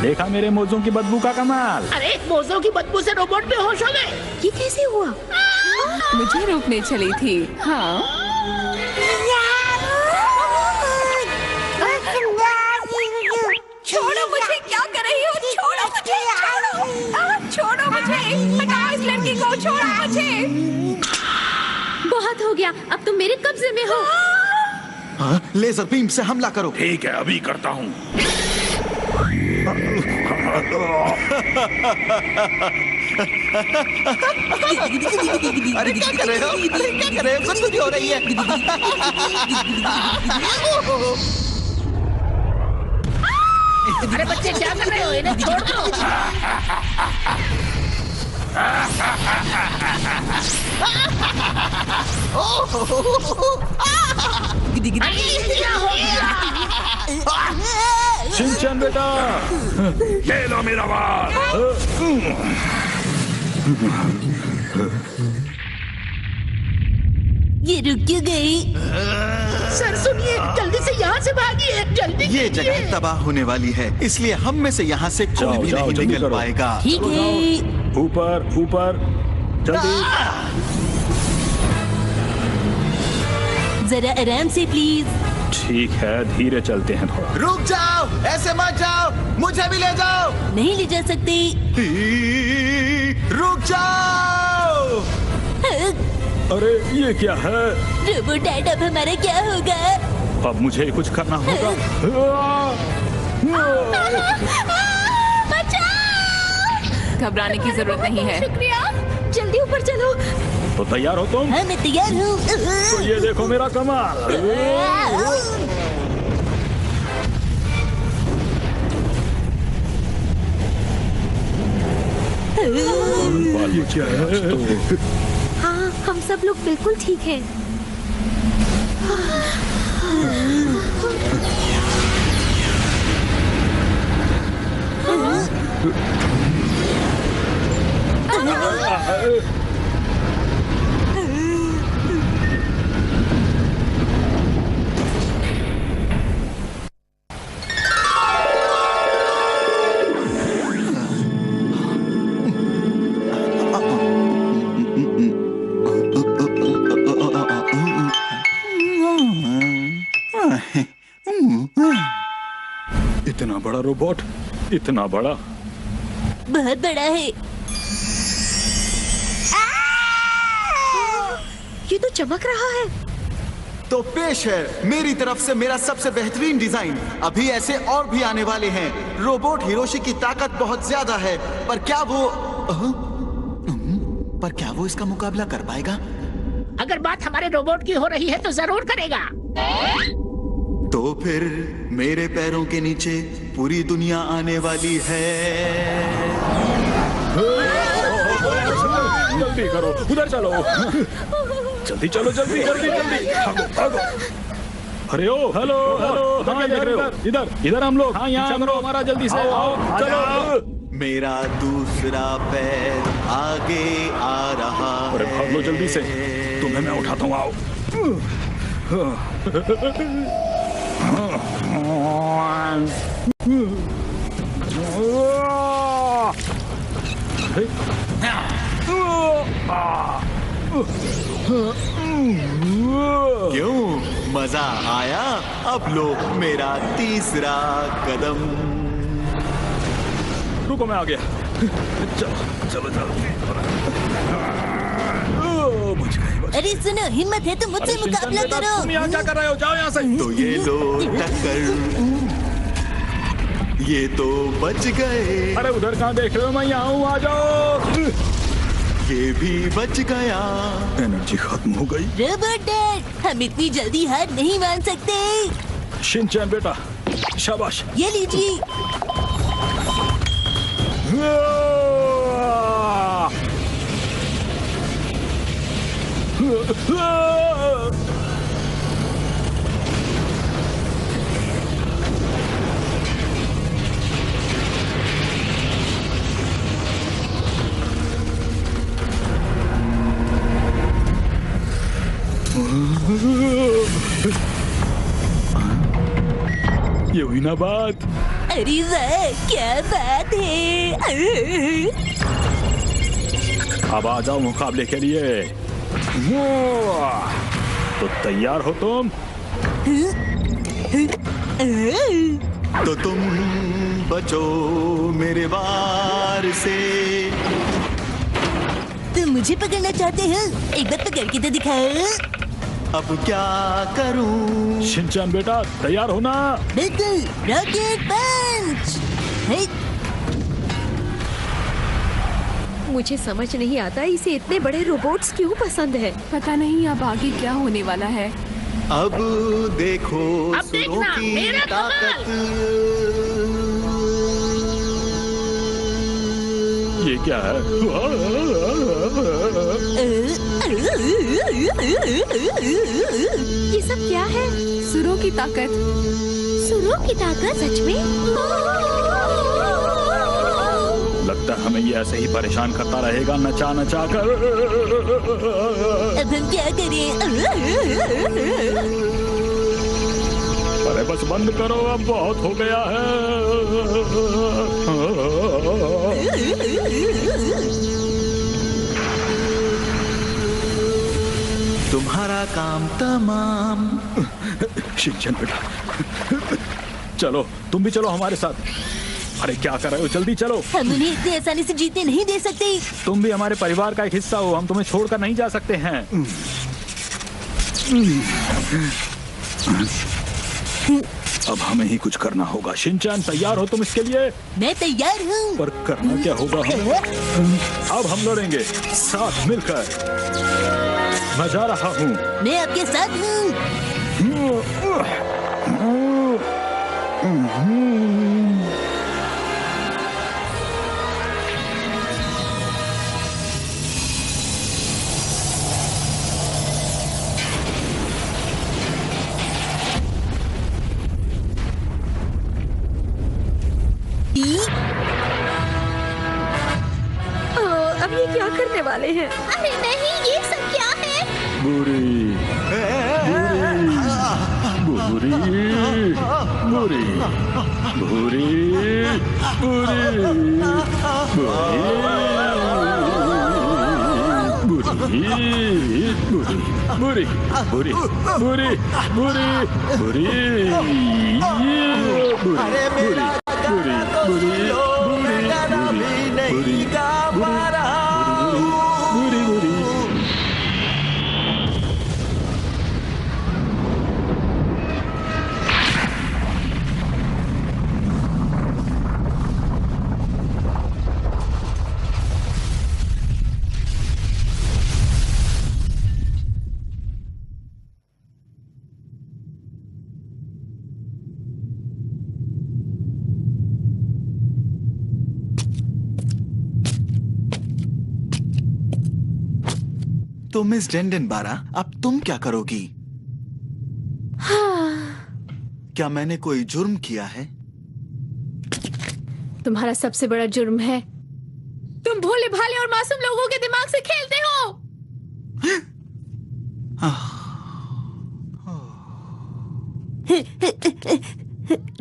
देखा मेरे मोजों की बदबू का कमाल। अरे मोजों की बदबू से रोबोट बेहोश हो गए। ये कैसे हुआ? मुझे रोकने चली थी। हाँ, छोड़ो मुझे, क्या कर रही हो? छोड़ो मुझे, छोड़ो, छोड़ो मुझे, हटाओ इस लड़की को, छोड़ो मुझे। बहुत हो गया, अब तुम मेरे कब्जे में हो। हाँ, लेजर बीम से हमला करो। ठीक है, अभी करता हूँ। अरे क्या कर रहे हो? अरे क्या कर रहे हो? कुछ हो रही है। अरे बच्चे क्या कर रहे हो? इन्हें छोड़ दो। क्या हो गया? शिनचैन बेटा, ये लो मेरा बाल। ये रुक क्यों गई? सर सुनिए, जल्दी से यहाँ से भागिए, जल्दी। ये जगह तबाह होने वाली है, इसलिए हम में से यहाँ से कोई भी नहीं निकल पाएगा। ठीक है। ऊपर ऊपर जल्दी। जरा आराम से प्लीज। ठीक है, धीरे चलते हैं थोड़ा। रुक जाओ, ऐसे मत जाओ, मुझे भी ले जाओ। नहीं ले जा सकते। रुक जाओ। अरे ये क्या है? रोबो डैड, अब हमारा क्या होगा? अब मुझे कुछ करना होगा। घबराने की जरूरत नहीं है। शुक्रिया, जल्दी ऊपर चलो। तो तैयार हो तुम? हाँ, मैं तैयार हूँ। तो ये देखो मेरा कमाल। ये क्या है? हाँ, हम सब लोग बिल्कुल ठीक हैं। इतना बड़ा रोबोट, इतना बड़ा। बहुत बड़ा है। ये तो चमक रहा है। तो पेश है मेरी तरफ से मेरा सबसे बेहतरीन डिजाइन। अभी ऐसे और भी आने वाले हैं। रोबोट हिरोशी की ताकत बहुत ज्यादा है, पर क्या वो इसका मुकाबला कर पाएगा? अगर बात हमारे रोबोट की हो रही है तो जरूर करेगा। तो फिर मेरे पैरों के नीचे पूरी दुनिया आने वाली है। जल्दी करो, उधर चलो। जल्दी चलो, जल्दी जल्दी जल्दी। भागो। अरे ओ, हेलो हेलो, कहाँ देख रहे हो? इधर इधर हम लोग। हाँ, यहाँ करो हमारा, जल्दी से आओ। चलो। मेरा दूसरा पैर आगे आ रहा है। अरे भाग लो जल्दी से, तुम्हें मैं उठाता हूँ, आओ। क्यों, मजा आया? अब लो मेरा तीसरा कदम। रुको, मैं आ गया। चलो चलो अरे सुनो, हिम्मत है तो मुझसे मुकाबला करो। तुम यहाँ क्या कर रहे हो? जाओ यहाँ से। तो ये लो टक्कर, ये तो बच गए। अरे उधर कहाँ देख रहे हो? मैं यहाँ हूँ, आ जाओ। ये भी बच गया। एनर्जी खत्म हो गई। रोबोट डैड, हम इतनी जल्दी हार नहीं मान सकते। शिनचैन बेटा, शाबाश। ये लीजिए। ये हुई ना बात। अरे वाह, क्या बात है। अब आ जाओ मुकाबले के लिए। तो तैयार हो तुम? तो तुम बचो मेरे वार से। तुम मुझे पकड़ना चाहते हो? एक बार पकड़ के तो दिखाओ। अब क्या करूं? शिनचैन बेटा, तैयार हो ना? बिल्कुल, रॉकेट पंच। मुझे समझ नहीं आता इसे इतने बड़े रोबोट्स क्यों पसंद है। पता नहीं अब आगे क्या होने वाला है। अब देखो अब सुरों देखना, की मेरा ताकत। ये क्या है? ये सब क्या है? सुरों की ताकत। सुरों की ताकत? सच में? लगता है हमें ये ऐसे ही परेशान करता रहेगा, नचा नचा कर। अब हम क्या करें? अरे बस बंद करो, अब बहुत हो गया है। तुम्हारा काम तमाम। शिनचैन बेटा, चलो तुम भी चलो हमारे साथ। अरे क्या कर रहे हो, जल्दी चलो। हम उन्हें इतनी आसानी से जीतने नहीं दे सकते। तुम भी हमारे परिवार का एक हिस्सा हो, हम तुम्हें छोड़कर नहीं जा सकते हैं। अब हमें ही कुछ करना होगा। शिनचैन तैयार हो तुम इसके लिए? मैं तैयार हूँ। पर करना क्या होगा हमें? अब हम लड़ेंगे साथ मिलकर। मैं जा रहा हूँ। मैं आपके साथ हूँ। अब ये क्या करने वाले हैं? अरे नहीं, ये सब क्या है? बुरी बुरी बुरी बुरी बुरी बुरी बुरी बुरी बुरी अरे मेरा गाना तो सुनो, मैं गाना भी नहीं गा पा रहा हूँ। बुरी बुरी। तो मिस डेंडनबारा, अब तुम क्या करोगी? क्या मैंने कोई जुर्म किया है? तुम्हारा सबसे बड़ा जुर्म है तुम भोले भाले और मासूम लोगों के दिमाग से खेलते हो।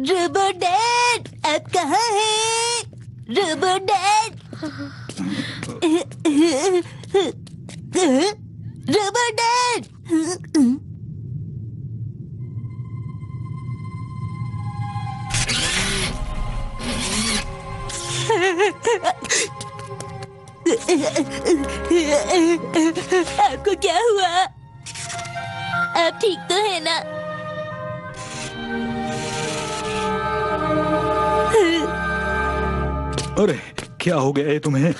रोबो डैड, आप कहाँ हैं? Robo dad, robo dad. आपको क्या हुआ? आप ठीक तो है ना? अरे क्या हो गया है तुम्हें?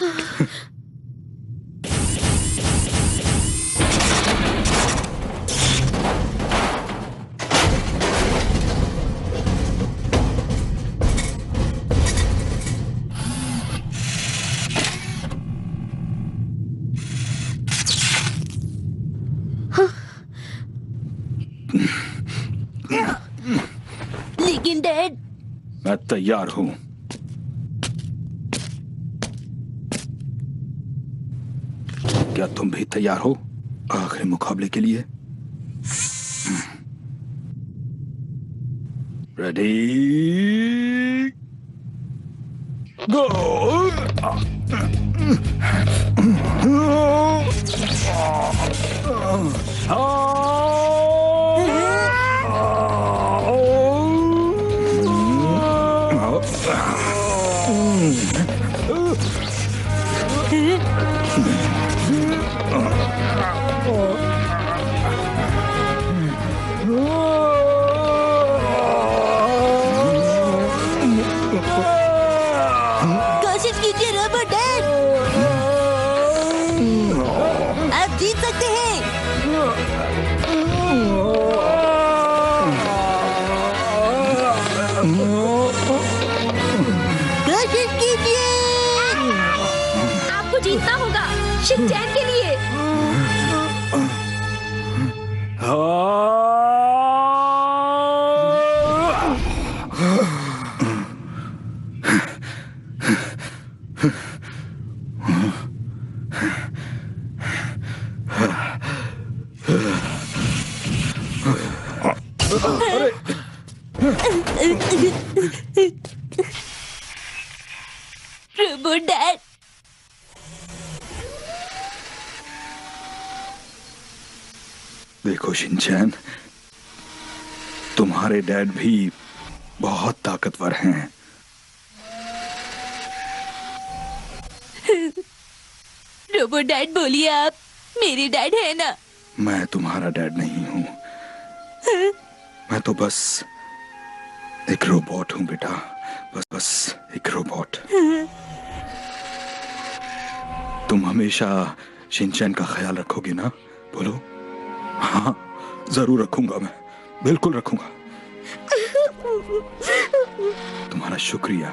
लेकिन डैड, मैं तैयार हूँ। क्या तुम भी तैयार हो आखिरी मुकाबले के लिए? रेडी गो। कोशिश कीजिए रोबो डैड। कोशिश कीजिए। आपको जीतना होगा शिनचैन के लिए। रोबो डैड, देखो शिनचैन, तुम्हारे डैड भी बहुत ताकतवर हैं। रोबो डैड बोलिए, आप मेरे डैड है ना? मैं तुम्हारा डैड नहीं हूँ, मैं तो बस एक रोबोट हूँ बेटा, बस एक रोबोट। तुम हमेशा शिनचैन का ख्याल रखोगे ना? बोलो। हाँ, जरूर रखूंगा, मैं बिल्कुल रखूंगा। तुम्हारा शुक्रिया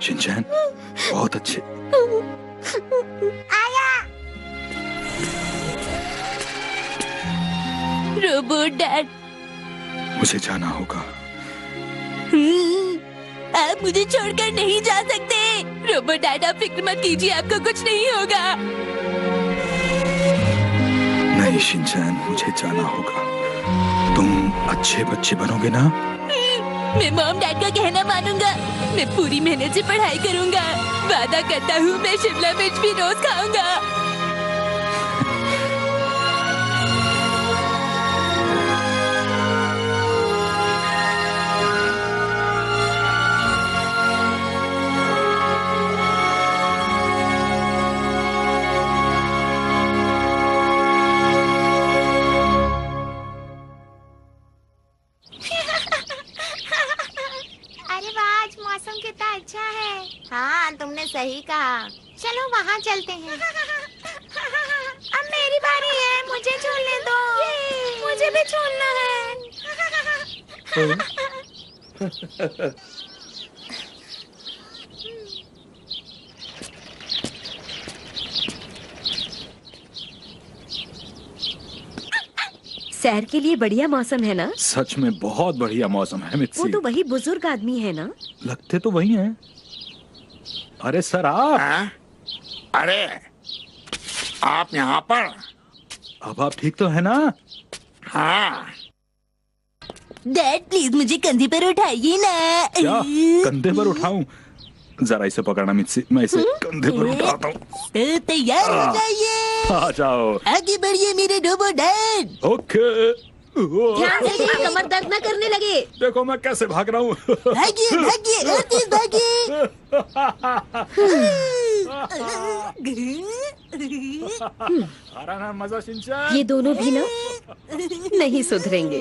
शिनचैन, बहुत अच्छे। रोबो डैड, मुझे जाना होगा। आप मुझे छोड़कर नहीं जा सकते। रोबो डैड, आप फिक्र मत कीजिए, आपको कुछ नहीं होगा। नहीं शिनचैन, मुझे जाना होगा। तुम अच्छे बच्चे बनोगे ना? मैं मॉम डैड का कहना मानूंगा। मैं पूरी मेहनत से पढ़ाई करूंगा। वादा करता हूँ, मैं शिमला मिर्च भी रोज खाऊंगा। मौसम कितना अच्छा है। हाँ, तुमने सही कहा। चलो वहाँ चलते हैं। अब मेरी बारी है, मुझे झूलने दो। मुझे भी झूलना है। सैर के लिए बढ़िया मौसम है ना? सच में बहुत बढ़िया मौसम है मित्सी। वो तो वही बुजुर्ग आदमी है ना? लगते तो वही हैं। अरे सर आप। अरे आप यहाँ पर? अब आप ठीक तो है ना? हाँ। डैड प्लीज मुझे कंधे पर उठाइए ना। क्या कंधे पर उठाऊं? जरा इसे पकड़ना मित्सी, मैं इसे कंधे पर उठाता हूँ। तो तैयार हो जाइए। आ जाओ, आगे बढ़िए मेरे रोबो डैड। ओके। ध्यान से, कमर दर्द न करने लगे। देखो मैं कैसे भाग रहा हूँ। भागिए भागिए और तेज भागिए। आ रहा ना मजा शिनचैन? ये दोनों भी ना नहीं सुधरेंगे।